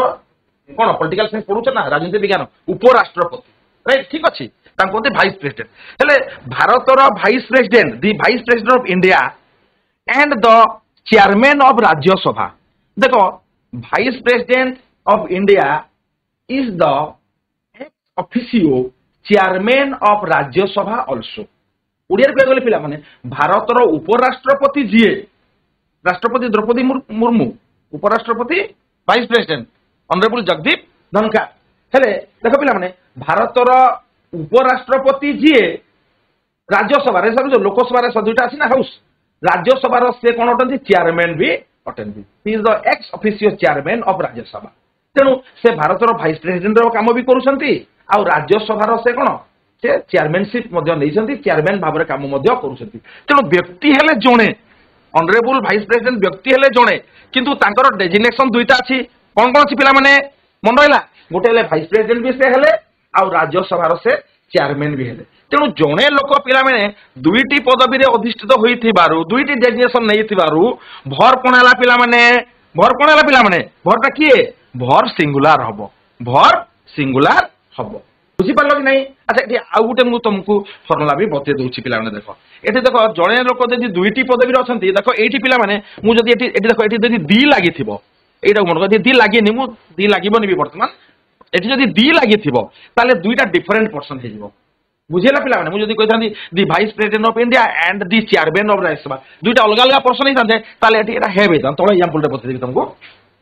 कौन political science पढ़ुच ना राजनीति विज्ञान उपराष्ट्रपति right ठीक अच्छे कहते वाइस प्रेसिडेंट हेले भारतर vice president the vice president of India and the chairman of Rajya Sabha देखो vice president of India is the ex officio chairman of Rajya Sabha also Odia कह गले पिला माने भारतर उपराष्ट्रपति जीए राष्ट्रपति द्रौपदी मुर्मू उपराष्ट्रपति vice president honourable Jagdeep Dhankhar हेले देख पिला माने भारतर उपराष्ट्रपति जीए राज्यसभा जो लोकसभा दुईटा अच्छी ना हाउस राज्यसभा से कौन अटंती चेयरमैन भी अटंती he is the ex officio chairman of Rajya Sabha तेणु से भारतर वाइस प्रेसिडेंट काम भी करुँच आउ राज्यसभा से कौन से चेयरमैनशिप चेयरमैन भाव में काम तेणु व्यक्ति हेले जड़े ऑनरेबल वाइस प्रेसिडेंट व्यक्ति हेले जड़े किंतु तांकर डेजिग्नेशन दुईटा अच्छी कौन कौन अच्छी पिला माने मन रहा गोटे हेले वाइस प्रेसिडेंट भी से हेले आउ राज्यसभा से चेयरमैन भी हेले तेणु जड़े लोक पिला माने दुईटी पदवी अधिष्ठित होइथिबारु दुईटी डेजिग्नेशन नहीं भर कौन है पिला माने भर कौन है पिला माने भरटा किए भर सिंगुलार हम भर सिंगुलार हम बुझीपार कि नहीं अच्छा ये आउ गोटे मुझे तुमको फर्मुला भी बतई दूसरी पिला देख ये देख जड़े लोक जब दुईटी पदवी अच्छा देख ये पिला माने मुझे देख ये दी लगी এইটা মনে করি দি লাগেনি মু দি লাগিবনি বি বর্তমান এটি যদি দি লাগিথিব তাহলে দুইটা ডিফারেন্ট পর্সন হয়ে যাব বুঝিলা পিলা মানে মু যদি কইতান্তি the vice president of India and the chairman of Rajya Sabha দুইটা অলগা অলগা পর্সন হই তাতে তাহলে এটি এটা হেবে দাম তোলা एग्जांपलটা বতে দেবি তোমাকে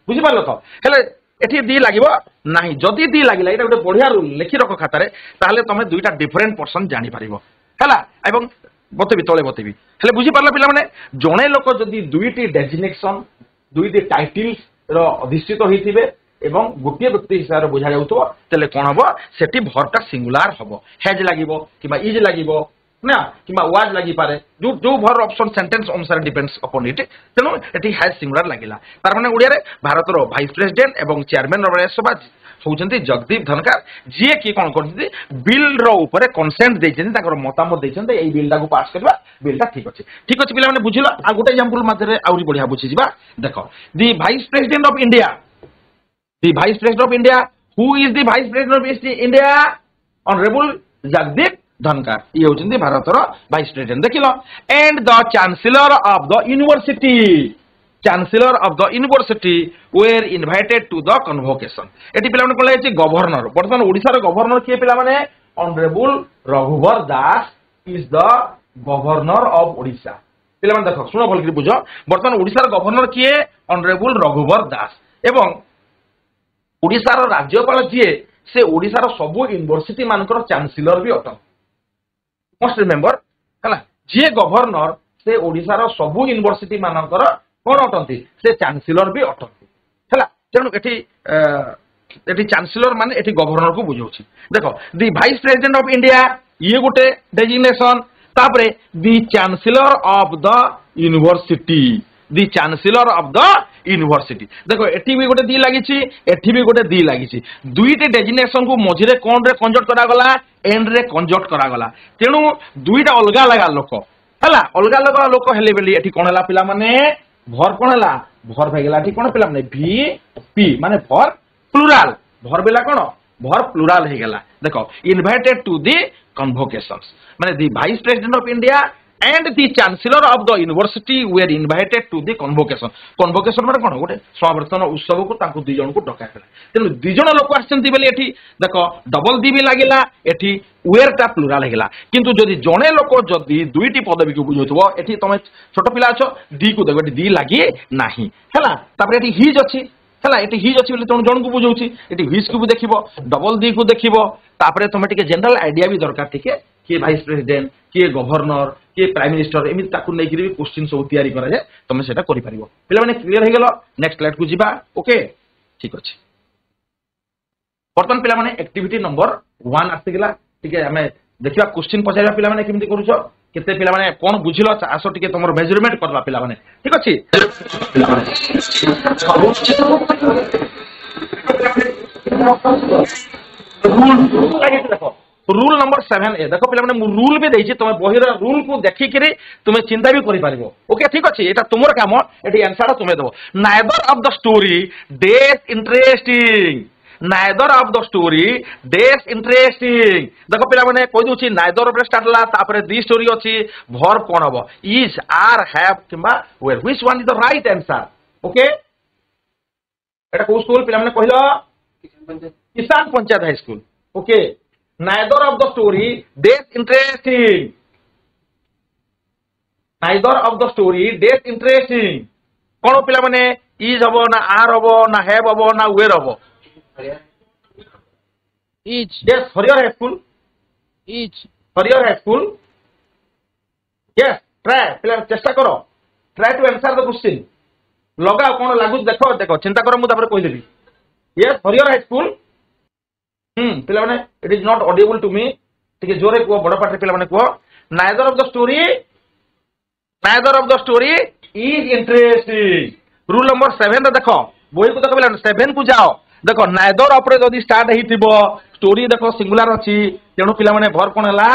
বুঝি পারলো তো হেলে এটি দি লাগিব নাই যদি দি লাগিলা এটা গোটে বঢ়িয়া রুল লিখি রাখো খাতারে তাহলে তুমি দুইটা ডিফারেন্ট পর্সন জানি পারিবো হেলা এবং বতেবি তলে বতেবি হেলে বুঝি পারলা পিলা মানে জনে লোক যদি দুইটি ডেজিগনেশন দুইটি টাইটেলস अधिष्ठित होइथिबे एवं गोटे व्यक्ति हिसाब से बुझा जाउथबो तेले कोन हबो सेठी भरटा सिंगुलार हबो हैज लागिबो किबा इज लागिबो ना किबा वाज लागि पारे जो जो भर ऑप्शन सेंटेंस अनुसार डिपेंड्स अपॉन इट तेनो एठी हैज सिंगुलार लागिला तार माने ओडिया रे भारतर वाइस प्रेसिडेंट एवं चेयरमैन ऑफ राज्यसभा होउचंती जगदीप धनखड़ जे की कोन करथि बिल रो ऊपर कंसेंट दैछन ताकर मतामत दैछन ए बिलटा को पास करबा बिलटा ठीक अछि पिला माने बुझिलो आ गोटे एग्जांपल माध्यम रे आउरी बढ़िया बुझि जिबा देखो the vice president of India who is the vice president of India honourable Jagdeep Dhankhar ये होउचंती भारतर वाइस प्रेसिडेंट देखिलो and the chancellor of the university chancellor of the university were invited to the convocation एटी पिला माने कोला है governor वर्तमान ओडिसा रो governor किए पिला माने honourable Raghubar Das is the governor of Odisha पिला माने देखो सुनो भल कि बुझो वर्तमान ओडिसा रो गवर्नर किए ऑनरेबल रघुवर दास एवं ओडिसा रो राज्यपाल जिए से ओडिसा रो सब यूनिवर्सिटी मानकर चांसलर भी अटन मोस्ट रिमेंबर हला जे गवर्नर से ओडिसा रो सब यूनिवर्सिटी मानकर कौन अटंती से चांसलर भी अटंती है तेणु ये चांसलर मान ये गवर्नर को बुझाऊँ देखो the vice president of India ये गोटे डेजिग्नेशन तापरे the chancellor of the university university देखो एठी भी गोटे दी लागिछि एठी भी गोटे दी लागिछि दुईटी डेजिग्नेशन को मझिरे कोन रे कंजक्ट करा गला एंड रे कंजक्ट करा गला तेणु दुईटा अलगा अलगा लोक हला अलगा अलगा लोक हेले बेली एठी कोन हला पिला माने भर कोन हला भर भाई गला एठी कोन पिला माने भी पी माने भर प्लुराल भर बेला कोन भर प्लुराल हे गला देखो इनवाइटेड टू दी कन्वोकेशंस माने the vice president of India and the chancellor of the university were invited to the convocation माने कोन गोटे समावर्तन उत्सव को तांको दि जन को डकाइला तेनु दि जन लोक आछंती बेली एठी देखो डबल दी भी लागिला एठी वेयर ता प्लुराल हेला किंतु जदि जणे लोक जदि दुईटी पदवी को बुझुथबो एठी तमे छोट पिला अछो दी को देखो दी लागि नाही हला तापर एठी हिज अछि हला एठी हिज अछि बोले तण जन को बुझौछि एठी हिज को भी देखिबो डबल दी को देखिबो तापर तमे टिके जनरल आईडिया भी दरकार टिके कि वाइस प्रेसिडेंट कि गवर्नर कि प्राइम मिनिस्टर एमि ताकू नै कि क्वेश्चन सब तैयारी करा जाय तमे सेटा करि परिबो पिला माने क्लियर हे गेलो नेक्स्ट स्लाइड को जिबा ओके ठीक अछि वर्तमान पिला माने एक्टिविटी नंबर 1 आसी गेला ठीक है हमें देखिबा क्वेश्चन पचाइबा पिला माने केमति करूछो केते पिला माने कोन बुझिलो आसो टिके तमर मेजरमेंट करबा पिला माने ठीक अछि पिला माने देखो रूल नंबर 7 ए देखो पिला माने रूल भी देछि तमे बहिर रूल को देखि करी तुमे चिंता भी करि पारिबो ओके ठीक अछि एटा तुमर काम एटी आंसर तुमे देबो neither of the story does interesting neither of the story does interesting देखो पिला माने कोइ दोछि नाइदर ऑफ स्टार्ट ला तापरे दी स्टोरी अछि वर्ब कोन हबो इज आर हैव किबा where which one is the right answer okay एटा को स्कूल पिला माने कहिलो Kisan Panchayat high school okay neither of the story days interesting neither of the story days interesting कोन पिला माने इज हबो ना आर हबो ना हैव हबो ना वेयर हबो Each. yes for your high school Each. for your high school yes try पिला चेष्टा करो try to answer the question लगाओ कोन लागु देखो देखो चिंता करो मु तापर कहि देबी yes for your high school पिला माने it is not audible to me ठीक है जोरे को बड़ पाटे पिला माने को neither of the story is interesting rule number 7 देखो बोई को देखो पिला 7 को जाओ देखो नाइदर ऑफ रे जदी स्टार्ट हिथिबो स्टोरी देखो सिंगुलर अछि तेनु पिला माने भर कोन हला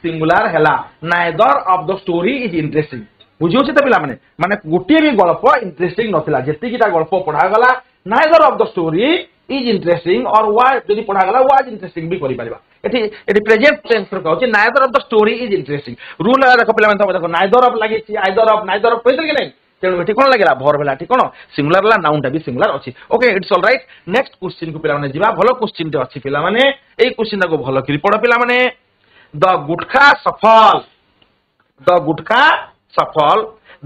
सिंगुलर हला neither of the story is interesting बुझियो छ त पिला माने गुटी भी गल्प इंटरेस्टिंग नथिला जेति किटा गल्प पढा गला neither of the story is interesting और वाज जदी पढा गला वाज इंटरेस्टिंग भी करि परिबा एटी प्रेजेंट टेंस रो कहछि neither of the story is interesting rule देखो पिला माने देखो नाइदर ऑफ लागि छि आइदर ऑफ कहि कि नै तेनु एटी कोन लागला भर भेला ठीक कोन सिंगुलर ला नाउन टा भी सिंगुलर अछि okay it's all right next question को पिला माने जिबा भलो क्वेश्चन टे अछि पिला माने एई क्वेश्चन को भलो करि पढ पिला माने द गुटखा सफल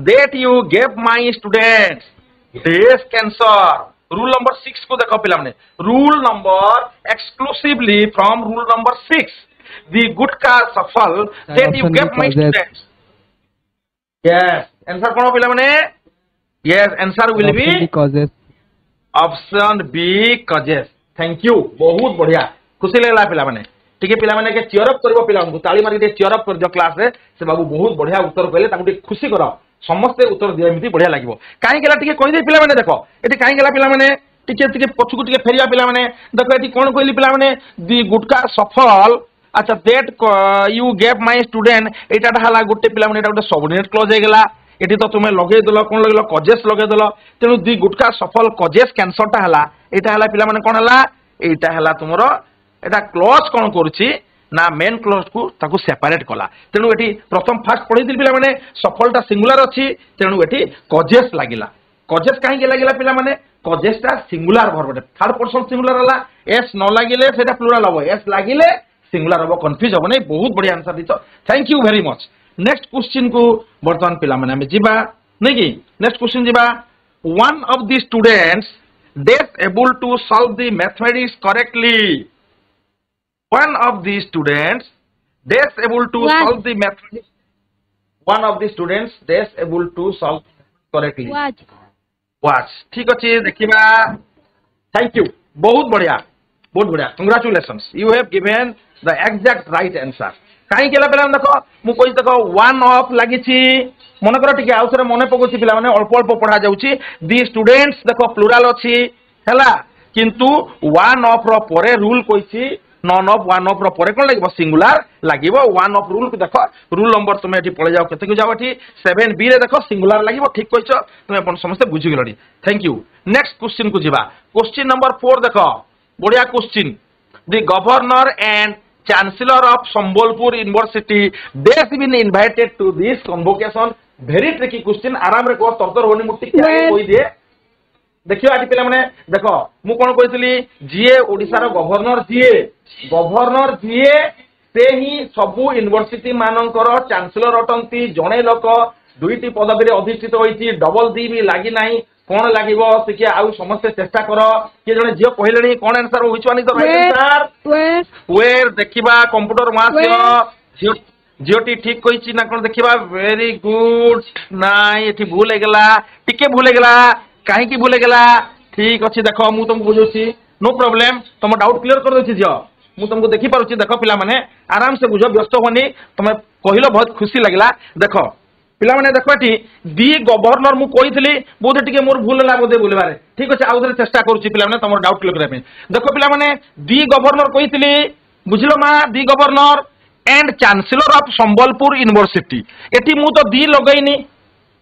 that you gave my students this cancer rule number 6 को देखो पिला माने rule number exclusively from rule number 6 the gutka safal that you gave my students yes answer कोन पिला माने yes answer will be causes option B causes thank you बहुत बढ़िया खुशी लागला पिला माने ठीक है पिला माने के चीयर अप करबो पिला को ताली मारी के चीयर अप कर दियो क्लास रे से बाबू बहुत बढ़िया उत्तर कहले ताकू खुशी करो समस्त उत्तर दिया एमती बढ़िया लागो काई गेला टिके कहि दे पिला माने देखो एटी काई गेला पिला माने टिके पछुकु टिके फेरिया पिला माने देखो एटी कोन कहली पिला माने दी गुटका सफल अच्छा that you gave my student एटा हला गुटे पिला माने एटा गुटे सबऑर्डिनेट क्लॉज हे गेला एटी तो तुमे लगे दलो कोन लगलो कजेस लगे दलो तेनु दी गुटका सफल कजेस कैंसर टा हला एटा हला पिला माने कोन हला एटा हला तुमरो एटा क्लॉज कोन करछि ना मेन क्लॉज को ताकू सेपरेट कला तेनु एठी प्रथम फास्ट पढि दिल पिला माने सफलता सिंगुलर अछि तेनु एठी कजेस लागिला कजेस काहे के लागिला पिला माने कजेस ता singular verb third person singular हला एस न लागिले सेटा प्लुरल हबो एस लागिले सिंगुलर हबो कंफ्यूज हबो नै बहुत बढ़िया आंसर दितो thank you very much next question को वर्तमान पिला माने हम जिबा नै कि नेक्स्ट क्वेश्चन जिबा one of the students does able to solve the mathematics correctly one of the students is able to solve the mathematics one of the students is able to solve correctly watch ठीक अछि देखिबा thank you बहुत बढ़िया congratulations you have given the exact right answer कहीं पे देख मुझे देख वन ऑफ लगी मनकर टी आउ थे मन पकाउछि पिला माने अल्प अल्प पढ़ा जाउछि दी स्टूडेंट्स देख प्लुराल अछि हैला किंतु वन ऑफ रो परे रूल कहिछि नॉन ऑफ वन ऑफ रो परे कोन लागिबो सिंगुलर लागिबो वन ऑफ रूल देख रूल नंबर तुम एठी पळे जाओ केते को जाओ एठी 7b रे देख सिंगुलर लागिबो ठीक कहिछ तुम अपन समस्त बुझि गेलडी थैंक यू नेक्स्ट क्वेश्चन को जिबा क्वेश्चन नंबर 4 देख बढ़िया question the governor and Chancellor of Sambalpur University they have been invited to this convocation very tricky question आराम रे को तरतर होनी मुट्टी क्या कोई दे देखियो आदि पिला माने देखो मु कोन कहितली जीए ओडिसा रो गवर्नर जीए से ही सबु यूनिवर्सिटी मानकर चांसलर अटंती जणे लोक दुईटी पदवी रे अधिष्ठित होईची डबल दी भी लागि नाही कोन लागिबो से आउ समस्त चेष्टा करो कि जने जियो कहलेनी कोन answer which one is the right answer where देखिबा कंप्यूटर मास जियोटी ठीक कहिची ना कोन देखिबा वेरी गुड नाइ एठी भूल गेला टिके भूल गेला काहे की भूल गेला ठीक अछि देखो मु तुमको बुझोसी नो प्रॉब्लम तुम डाउट क्लियर कर दोछि जियो मु तुमको देखि पारुछि देखो पिला माने आराम से बुझो व्यस्त होनी तुम कहिलो बहुत खुशी लागला देखो पिला माने देखो एठी दी गवर्नर मु कहितली बोधे टिके मोर भूल ला बोधे बोलबारे ठीक अछि आउदरे चेष्टा करूछि पिला माने तमर डाउट क्लियर करबे देखो पिला माने दी गवर्नर कहितली बुझलो मा the governor and chancellor of Sambalpur university एठी मु तो दी लगैनी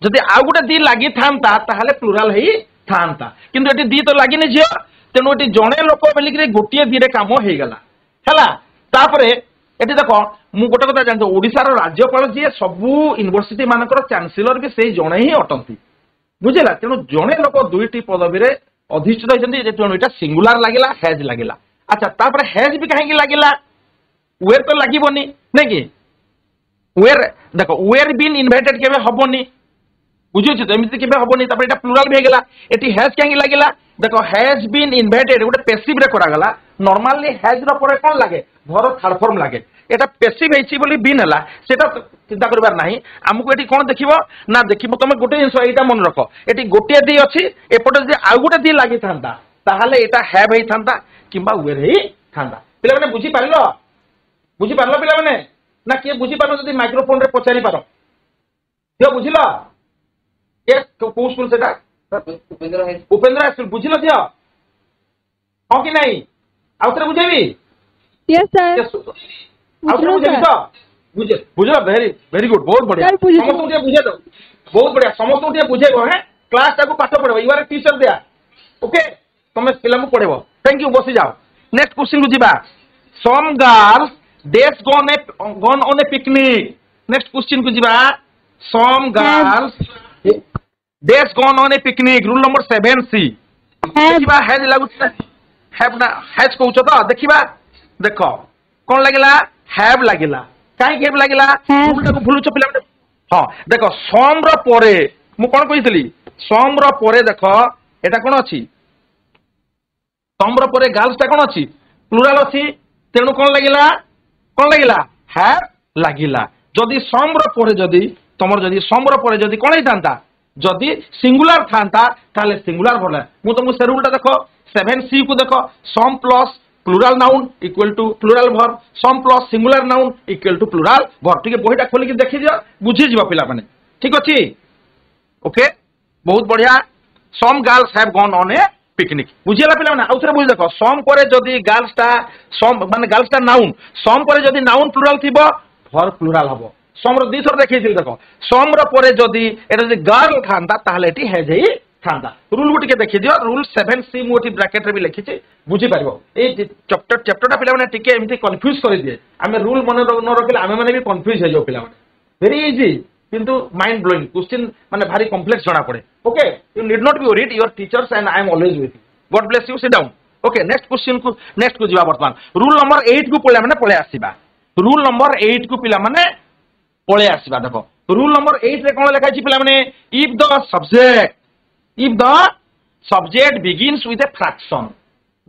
जदि आउ गोटे दी लागि थांता ताहाले प्लुराल हेई थांता किंतु एठी दी तो लागिनी जियो तेनु एठी जणे लोक बेलिकरे गोटिए दी रे काम हेई गला हला तापरे एठी देखो मु गोटे कथा जानतो ओडिसा रो राज्यपाल जी सबु यूनिवर्सिटी मानकर चांसलर भी सेही जणे ही अटंती बुझिला तेनु जणे लोक दुईटी पदवी रे अधिष्ठित होइछन्ती जे तेनु एटा सिंगुलर लागिला हैज लागिला अच्छा तापरे हैज भी काहे लागिला वेयर तो लागिबोनी नै कि वेयर देखो वेयर बीन इनवाइटेड केबे हबोनी बुझुछ तो एमिति केबे हबोनी तापर एटा प्लुराल भे गेला एटी हैज काहे लागिला देखो हैज बीन इनवाइटेड गोटे पैसिव रे करा गला नॉर्मली हैज रो परे कोन लागे भर थर्ड फॉर्म लागे एटा पैसिव हेछि बोली बीन हला सेटा चिंता करबार नाही हमकु एटी कोन देखिबो ना देखिबो तमे गोटे जिंस एटा मन रखो एटी गोटे दी अछि एपटे जे आ गोटे दी लागि थांता ताहाले एटा हैव हेइ थांता किबा वेयर हेइ थांता पिला माने बुझी पारलो पिला माने ना के बुझी पारो जदी माइक्रोफोन रे पचारि पारो जो बुझिलो के को स्कूल सेटा उपेंद्र स्कूल बुझिलो दियो हां कि नहीं आउतरे बुझेबी यस सर आउतरे बुझेबी तो बुझलो वेरी गुड बहुत बढ़िया समस्त उठे बुझे दो बहुत बढ़िया समस्त उठे बुझेबो है क्लास टाको पाठ पढबो यू आर टीचर दिया ओके तुम पिला मु पढेबो थैंक यू बसी जाओ नेक्स्ट क्वेश्चन को जीवा some girls does gone on a picnic next question को जीवा some girls does gone on a picnic rule number 7C देखिबा हैज लागुछ हैव ना हैज कहउछ तो देखिबा देखो कोन लागिला हैव लागिला काई हैव लागिला रूल टाको भूलुछ पिला हां देखो सम रो परे मु कोन कहितली सम रो परे देखो एटा कोन अछि सम रो परे गर्ल्स ता कोन अछि प्लुराल अछि तेनु कोन लागिला हैव लागिला जदी सम रो परे जदी तमर जदी सम रो परे जदी कोन हे थांता जदी सिंगुलर थांता ताले सिंगुलर भला मु तुमको से रूलटा देखो 7C को देखो some plus plural noun equal to plural verb some plus singular noun equal to plural verb ठीक है बहिटा खोली के देखि दियो बुझी जिवो पिला माने ठीक अछि ओके बहुत बढ़िया some girls have gone on a picnic बुझिला पिला माने आउथरे बुझ देखो सम परे जदी गर्ल्स ता सम माने गर्ल्स ता नाउन सम परे जदी नाउन प्लुराल थिबो वर्ब प्लुराल हबो सम रो दी थर देखि देखो सम रो परे जदी एटा जदी गर्ल थांता ताहले एटी हैज हेइ थांता रूल गुटी के देखि दियो रूल 7C मोटी ब्रैकेट रे भी लिखि छी बुझी पारिबो ए चैप्टरटा पिला माने टिके एमती कंफ्यूज करि दिए आमे रूल मन न रखले आमे माने भी कंफ्यूज हे जो पिला माने वेरी इजी किंतु माइंड ब्लोइंग क्वेश्चन माने भारी कॉम्प्लेक्स जणा पड़े okay you need not be worried your teachers and I am always with you God bless you sit down okay next question को नेक्स्ट को जीवा वर्तमान रूल नंबर 8 को पळे माने पळे आसीबा रूल नंबर 8 को पिला माने पळे आसीबा देखो रूल नंबर 8 रे कोन लिखा छि पिला माने if the subject begins with a fraction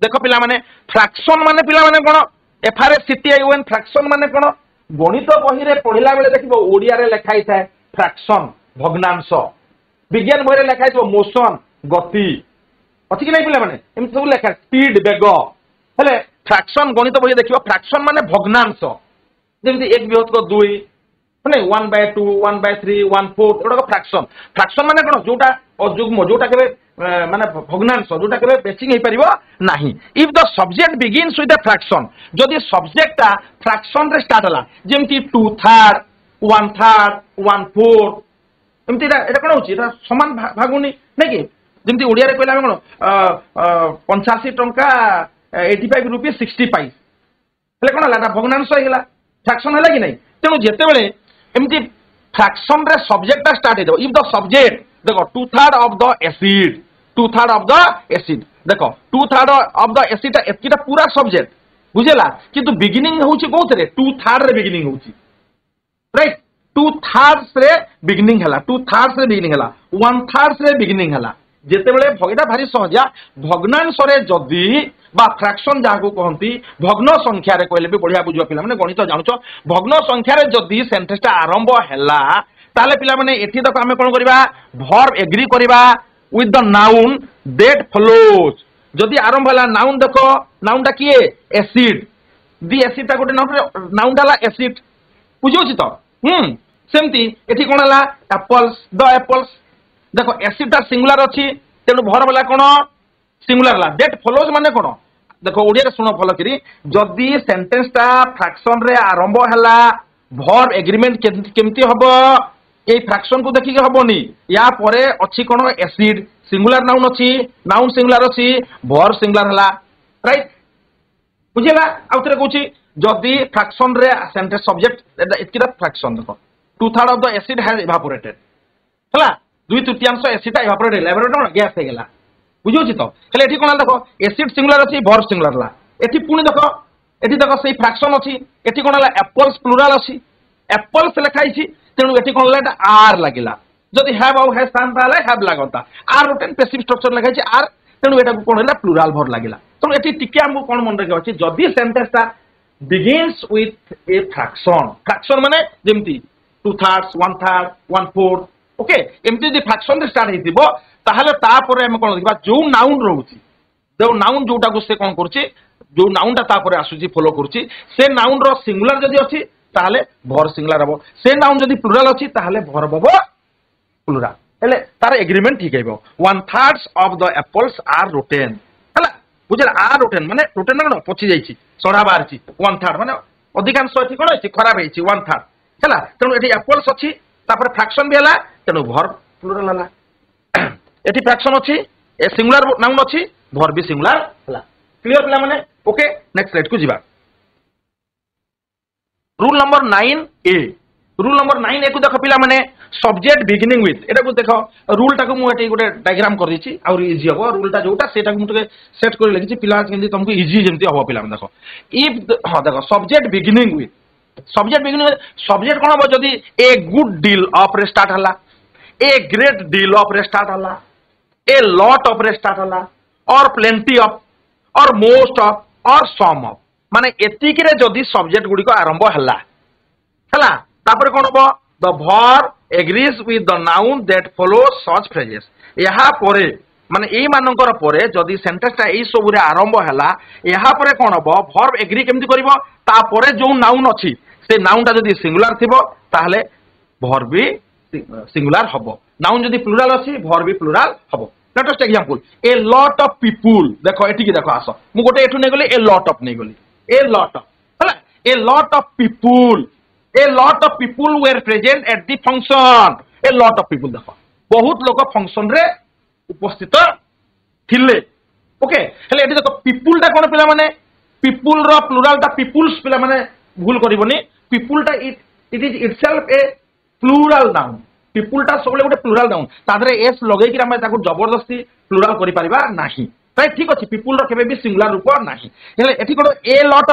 देखो पिला माने फ्रैक्शन माने पिला माने कोन FRACTION फ्रैक्शन माने कोन गणित बही रे पढिला बेले देखिबो ओडिया रे लिखाई थाए फ्रैक्शन भग्नांश विज्ञान बही रे लिखाई थो मोशन गति अछि कि नै पिला माने एम सब लिखा स्पीड वेग हेले फ्रैक्शन गणित बही देखिबो फ्रैक्शन माने भग्नांश ଯେମିତି 1 ବିଭକ୍ତ 2 ମାନେ 1/2 1/3 1/4 ଏଗୁଡାକ ଫ୍ରାକ୍ସନ। ଫ୍ରାକ୍ସନ ମାନେ କଣ ଯୋଉଟା ଅଯୁଗ୍ମ ଯୋଉଟା କେବେ ମାନେ ଭଗ୍ନାଂଶ ଯୋଉଟା କେବେ ମ୍ୟାଚିଂ ହେଇପାରିବ ନାହିଁ। If the subject begins with a fraction, ଯଦି ସବଜେକ୍ଟଟା ଫ୍ରାକ୍ସନ ରେ ଷ୍ଟାର୍ଟ ହେଲା ଯେମିତି 2/3 1/3 1/4 ଏମିତି ଏଟା କଣ ହଉଛି ଏଟା ସମାନ ଭାଗୁନି ନାଇଁ କି? ଯେମିତି ଓଡିଆରେ କହିଲେ ଆମେ କଣ 85 ଟଙ୍କା 85 ରୁପିଜ 60 ପାଇସ୍ ହେଲେ କଣ ହେଲା ଏଟା ଭଗ୍ନାଂଶ ହେଇଗଲା ଫ୍ରାକ୍ସନ ହେଲା କି ନାହିଁ? ତେଣୁ ଯେତେବେଳେ ଏମିତି ଫ୍ରାକ୍ସନ ରେ ସବଜେକ୍ଟଟା ଷ୍ଟାର୍ଟ ହେଇଯିବ ଇଫ୍ ଦ ସବଜେକ୍ଟ ଦେଖ 2/3 of the acid 2/3 of the acid ଦେଖ 2/3 ଅଫ ଦ ଏସିଡ ଏତିକିଟା ପୁରା ସବଜେକ୍ଟ ବୁଝିଲା କିନ୍ତୁ ବିଗିନିଂ ହଉଛି କୋଉଥିରେ 2/3 ରେ ବିଗିନିଂ ହଉଛି ରାଇଟ 2/3 ରେ ବିଗିନିଂ ହେଲା 2/3 ରେ ବିଗିନିଂ ହେଲା 1/3 ରେ ବିଗିନିଂ ହେଲା ଯେତେବେଳେ ଏଇଟା ଭାରି ସହଜିଆ ଭଗ୍ନାଂଶରେ ଯଦି বা ফ্রাকশন যাহাକୁ কহନ୍ତି ভগ্ন সংখ্যারে কইলে বি বঢ়িয়া বুঝিবা পিলা মানে গণিত জানুছ ভগ্ন সংখ্যারে যদি সেন্টেন্সটা আরম্ভ হেলা তাহলে পিলা মানে এটি দেখো আমি কোন করিবা ভার্ব এগ্রি করিবা with the noun that follows যদি আরম্ভ হেলা নাউন দেখো নাউনটা কি এসিড দি এসিডটা গোটে নাউনটা হলা এসিড বুঝিউছি তো সেমতি এটি কোন হলা অ্যাপলস দ অ্যাপলস দেখো এসিডটা সিঙ্গুলার ଅଛି তেণু ভার্ব হলা কোন সিঙ্গুলার হলা দ্যাট ফলোজ মানে কোন দেখো ওড়িয়ারে শুনো ভালো করি যদি সেন্টেন্সটা ফ্রাকশন রে আরম্ভ হেলা ভার্ব এগ্রিমেন্ট কেমতি হবো এই ফ্রাকশন কু দেখি হবনি ইয়া পরে অছি কোন এসিড সিঙ্গুলার নাউন অছি নাউন সিঙ্গুলার অছি ভার্ব সিঙ্গুলার হলা রাইট বুঝিলা আউতরে কইছি যদি ফ্রাকশন রে সেন্টেন্স সবজেক্ট এতকিটা ফ্রাকশন দেখো 2/3 of the acid has evaporated হলা 2/3 এসিডটা ইভাপোরেট হলা ইভাপোরেট না গ্যাস হয়ে গেলা বুঝিউছি তো তাহলে এটি কোন দেখো এসিড সিঙ্গুলার আছে ভার্ব সিঙ্গুলার হলা এটি পুনি দেখো এটি দেখো সেই ফ্রাকশন আছে এটি কোন হলা অ্যাপলস প্লুরাল আছে অ্যাপলস লেখাইছি তেণু এটি কোন হলা এটা আর লাগিলা যদি হ্যাভ আউ হ্যাজ থান তাহলে হ্যাভ লাগতা আর রুটেন প্যাসিভ স্ট্রাকচার লেখাইছি আর তেণু এটা কোন হলা প্লুরাল ভার্ব লাগিলা তেণু এটি টিকে আমু কোন মনে রাখি আছে যদি সেন্টেন্সটা begins with a fraction fraction মানে যেমতি 2/3 1/3 1/4 ওকে এমতি যদি ফ্রাকশন রে স্টার্ট হইতিবো তাহলে তারপরে আমি কোন দেখিবা যে নাউন রহুছি যে নাউন যোটাকু সে কোন করছি যে নাউনটা তারপরে আসুছি ফলো করছি সে নাউন র সিঙ্গুলার যদি আছে তাহলে ভার্ব সিঙ্গুলার হবো সে নাউন যদি প্লুরাল আছে তাহলে ভার্ব হবো প্লুরাল হেলে তার এগ্রিমেন্ট ঠিক হইব 1/3 of the apples are rotten হেলা বুঝলা আর রোটেন মানে রোটেন না পচি যাইছি সড়া বাহারছি 1/3 মানে অধিকাংশ এটি কোন হইছে খারাপ হইছি 1/3 হেলা তেণু এটি অ্যাপলস আছে তারপরে ফ্রাকশন বি হেলা তেণু ভার্ব প্লুরাল হেলা এটি ফ্রাকশন আছে এ সিঙ্গুলার নাউন আছে ভার্ব বি সিঙ্গুলার হলা ক্লিয়ার পিলা মানে ওকে নেক্সট স্লাইড কু ଯିବା রুল নম্বর 9 এ রুল নম্বর 9 এ কু দেখো পিলা মানে সবজেক্ট বিগিনিং উইথ এটা কু দেখো রুলটা কু মু এটি গোটে ডায়াগ্রাম করে দিছি আর ইজি হবো রুলটা যোটা সেটা মু তোকে সেট করে লিখিছি পিলা কেমতি তোমাকে ইজি যেমতি হবো পিলা দেখো ইফ দেখো সবজেক্ট বিগিনিং উইথ সবজেক্ট কোন হবো যদি এ গুড ডিল অফ রে স্টার্ট হলা এ গ্রেট ডিল অফ রে স্টার্ট হলা a lot of रे स्टार्ट होला और plenty of और most of और some of माने एतिकी रे जदी सब्जेक्ट गुडी को आरंभ हला हला तापर कोन हो the verb agrees with the noun that follows such phrases यहा परे माने एई मानकर परे जदी सेंटेंसटा एई सब रे आरंभ हला यहा परे कोन हो verb agree केमति करबो ता परे जो नाउन अछि से नाउनटा जदी सिंगुलर थिबो ताहले verb भी सिंगुलर हबो नाउन जदी प्लुराल अछि verb भी प्लुराल हबो latest example A lot of people देखो एठी की देखो आसो मु गोटे एठु नै गली ए लॉट ऑफ नै गली ए लॉट ऑफ हला a lot of people were present at the function a lot of people देखो बहुत लोक फंक्शन रे उपस्थित थिले ओके हेले एठी देखो पीपल ता कोन पिला माने पीपल रो प्लुराल ता पीपल्स पिला माने भूल करबोनी पीपल ता it is itself a plural noun पीपलटा सबले गोटे प्लुराल नाउन तादरे एस लगै कि हम ताको जबरदस्ती प्लुराल करि परिबा नाही राइट ठीक अछि पीपल रो केबे भी सिंगुलर रूप नाही हेले एठी कोन ए लॉट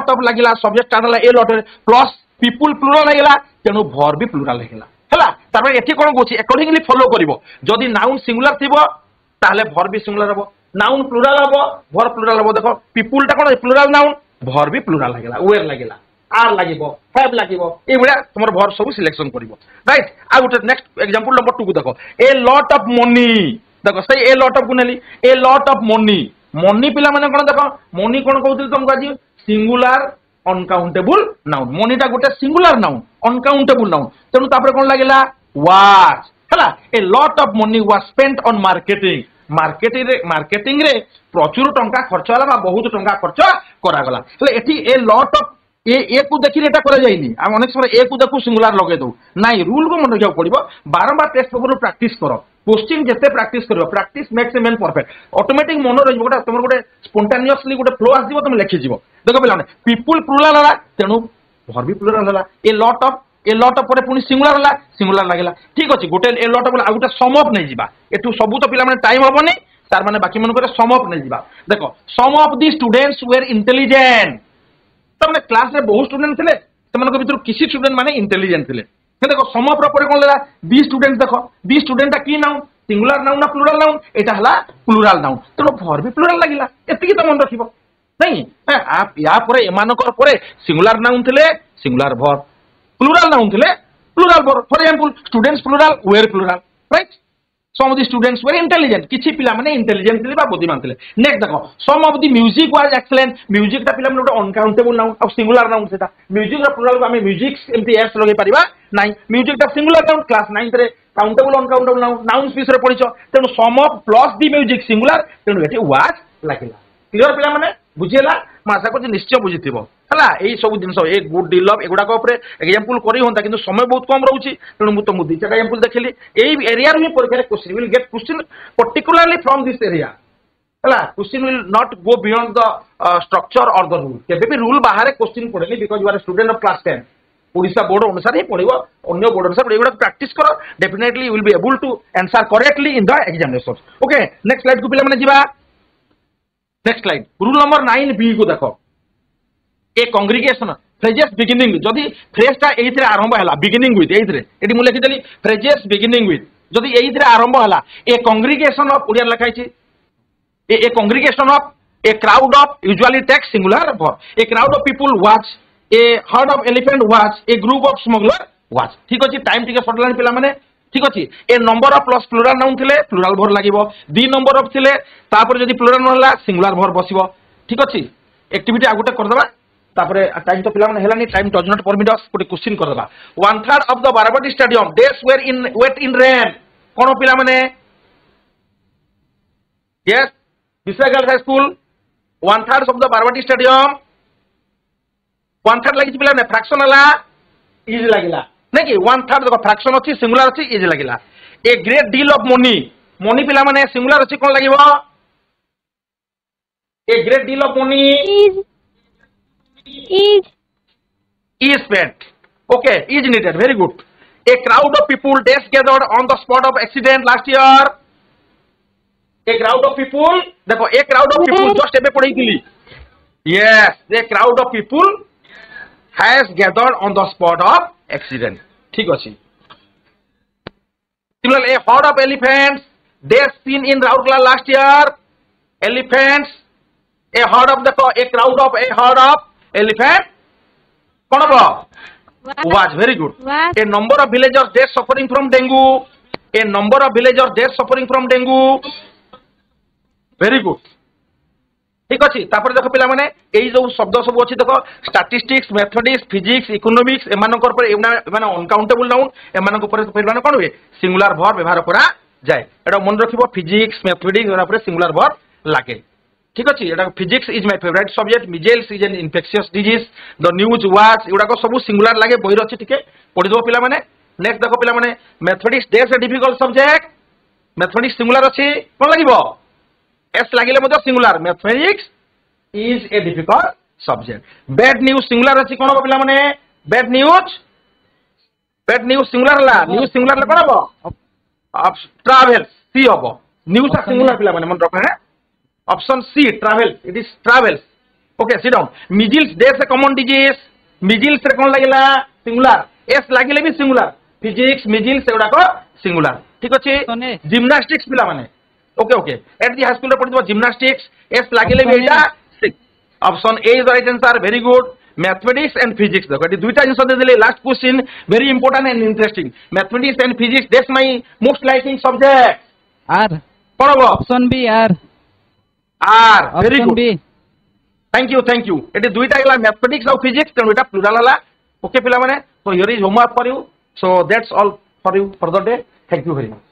ऑफ लागिला सब्जेक्ट टाडला a lot plus people plural लागिला तेनु वर्ब भी प्लुराल लागिला हला तापर एठी कोन गोछि अकॉर्डिंगली फॉलो करिवो जदी नाउन सिंगुलर थिबो ताहले वर्ब भी सिंगुलर हबो नाउन प्लुराल हबो वर्ब प्लुराल हबो देखो पीपलटा कोन प्लुराल नाउन वर्ब भी प्लुराल लागिला वेयर लागिला आर लागिबो हैव लागिबो ए बडा तुमर वर्ब सब सिलेक्शन करिवो राइट आ गुटे नेक्स्ट एग्जांपल नंबर 2 को देखो ए लॉट ऑफ मनी देखो सही ए लॉट ऑफ गुनेली a lot of money money पिला माने कोन देखो मनी कोन कहउतिल तुमको आज सिंगुलर अनकाउंटेबल नाउन मनीटा गोटे सिंगुलर नाउन अनकाउंटेबल नाउन तेणु तापर कोन लागिला वाज हला a lot of money was spent on marketing रे प्रचुर टंका खर्च होला बा बहुत टंका खर्च करा गला એટલે એથી એ लॉट ऑफ ए को देखि एटा करा जाइनी हम अनेक समय ए को देखु सिंगुलर लगे दो नाइ रूल को मन रखिया पड़िबो बारंबार टेस्ट पेपर प्रैक्टिस करो क्वेश्चन जते प्रैक्टिस करियो practice makes a man perfect automatic मन रहिबो गोटा तुमर गोटे स्पोंटेनियसली गोटे फ्लो आसीबो तुम लिखि जिवो देखो पिला पीपल प्लुरल हला तेनु वर्ब भी प्लुरल हला ए लॉट ऑफ पर पुनी सिंगुलर लागला ठीक अछि गोटे ए लॉट ऑफ आ गोटे सम अप नै जिबा एठु सबु तो पिला माने टाइम हबनी तार माने बाकी मन करे सम अप नै जिबा देखो some of the students were intelligent तमने क्लास रे बहुत स्टूडेंट थिले तमनको भितर किसी स्टूडेंट माने इंटेलिजेंट थिले देखो सम ऑफ पर कोन लेला बी स्टूडेंट देखो बी स्टूडेंट ता की नाउन सिंगुलर नाउन ना प्लुरल नाउन एटा हला प्लुरल नाउन तनो वर्ब भी प्लुरल लागिला एतिकी त मन रखिबो नहीं आप या परे एमानकर परे सिंगुलर नाउन थिले सिंगुलर वर्ब प्लुरल नाउन थिले plural verb for example students plural were plural right some of the students were intelligent किछि पिला माने इंटेलिजेंट थिले बा बुद्धिमान थिले नेक्स्ट देखो some of the music was excellent music ता पिला माने अनकाउंटेबल नाउन अब सिंगुलर नाउन सेटा म्यूजिक रा प्लुरल हमें म्यूजिक एमटी एस लगे परिबा नाही म्यूजिक ता सिंगुलर नाउन क्लास 9 रे countable uncountable noun noun speech रे पढिछो तेनु some of plus the music singular तेनु एटी वाज लागिला क्लियर पिला माने बुझिला मासा को निश्चय बुझिथिबो हला एई सब जिंस ए गुड डील ऑफ एगुडा को ऊपर एग्जांपल करी होंता किंतु समय बहुत कम रहउची तेनु मु तो मु दिटा एग्जांपल देखली एई एरिया रे परीक्षा रे question will get question particularly from this area हला question will not go beyond the structure और द रूल केबे भी रूल बाहर क्वेश्चन पड़ेनी because you are a student of class 10 Odisha board अनुसार ही पड़िबो अन्य बोर्ड अनुसार एगुडा प्रैक्टिस करो definitely you will be able to answer correctly in the examination okay next slide को पिला माने जिबा next slide rule number 9 B को देखो ए कांग्रीगेशन फ्रेजेस बिगिनिंग जदि फ्रेज टा एइथरे आरंभ हला बिगिनिंग विथ एइथरे एटी मु लिखि देली फ्रेजेस बिगिनिंग विथ जदि एइथरे आरंभ हला ए कांग्रीगेशन ऑफ ओडिया लिखा छि a congregation of a crowd of usually takes singular verb a crowd of people was a herd of elephant was a group of smuggler was ठीक अछि time टिके सटलान पिला माने ठीक अछि a number of plus plural noun थिले plural verb लागिवो दी नंबर ऑफ थिले तापर जदि प्लुरल न हला सिंगुलर वर्ब बसिवो ठीक अछि एक्टिविटी आगुटे कर देबा तापर टाइम तो पिला माने हेलानी time does not permit us कोटे क्वेश्चन कर देबा 1/3 of the Barabati stadium does were in wet in rain कोन पिला माने yes Vishal girls high school 1/3 of the Barabati stadium 1/3 लागि पिला ने फ्रैक्शन हला इज लागिला नै कि 1/3 देखो फ्रैक्शन अछि सिंगुलर अछि इज लागिला a great deal of money money पिला माने सिंगुलर अछि कोन लागिवो a great deal of money is spent okay is needed very good a crowd of people days gathered on the spot of accident last year a crowd of people देखो a crowd of people just एबे पढैतिली yes a crowd of people has gathered on the spot of accident ठीक अछि similarly a herd of elephants they seen in Raurkela last year elephants a herd of देखो a crowd of a herd of elephant कौन हबो was very good a number of villagers dead suffering from dengue a number of villagers dead suffering from dengue very good ठीक अछि तापर देखो पिला माने एई जो शब्द सब अछि देखो स्टैटिस्टिक्स मैथमेटिक्स फिजिक्स इकोनॉमिक्स एमानकर पर माने अनकाउंटेबल नाउन एमानकर पर पिला कोन होय सिंगुलर वर्ब व्यवहार करा जाय एटा मन रखिबो फिजिक्स मैथमेटिक्स एरा पर सिंगुलर वर्ब लागे ठीक अछि एटा physics is my favourite subject measles is an infectious disease the news watch एडा को सब सिंगुलर लागे बहिर अछि ठीके पढि दो पिला माने नेक्स्ट देखो पिला माने मैथमेटिक्स देस a difficult subject mathematics singular अछि कोन लागिवो एस लागिले मते singular mathematics is a difficult subject bad news singular अछि कोन पिला माने बैड न्यूज सिंगुलर ला न्यूज सिंगुलर ला कोन हबो अब ट्रैवल्स सी हबो न्यूज सिंगुलर पिला माने मन रखना है Option C, travels. It is travels. Okay, sit down. Measles, there's a common disease. Measles रे कौन लगेला singular. S लागिले भी singular. Physics, measles एगुडा को singular. ठीक अछि? Gymnastics पिला माने. Okay. At the high school रे पढिबो gymnastics. S लागिले भी एटा 6. Option A is the right answer. Very good. Mathematics and physics. देखो एटी दुईटा जिंस दे देले last question very important and interesting. Mathematics and physics that's my most liking subject. R. कोन हबो? Option B R. R. Very good. Thank you eighty दुईटा गला mathematics और physics तेणु एटा plural हला okay पिला माने so here is homework for you so that's all for you for the day thank you very much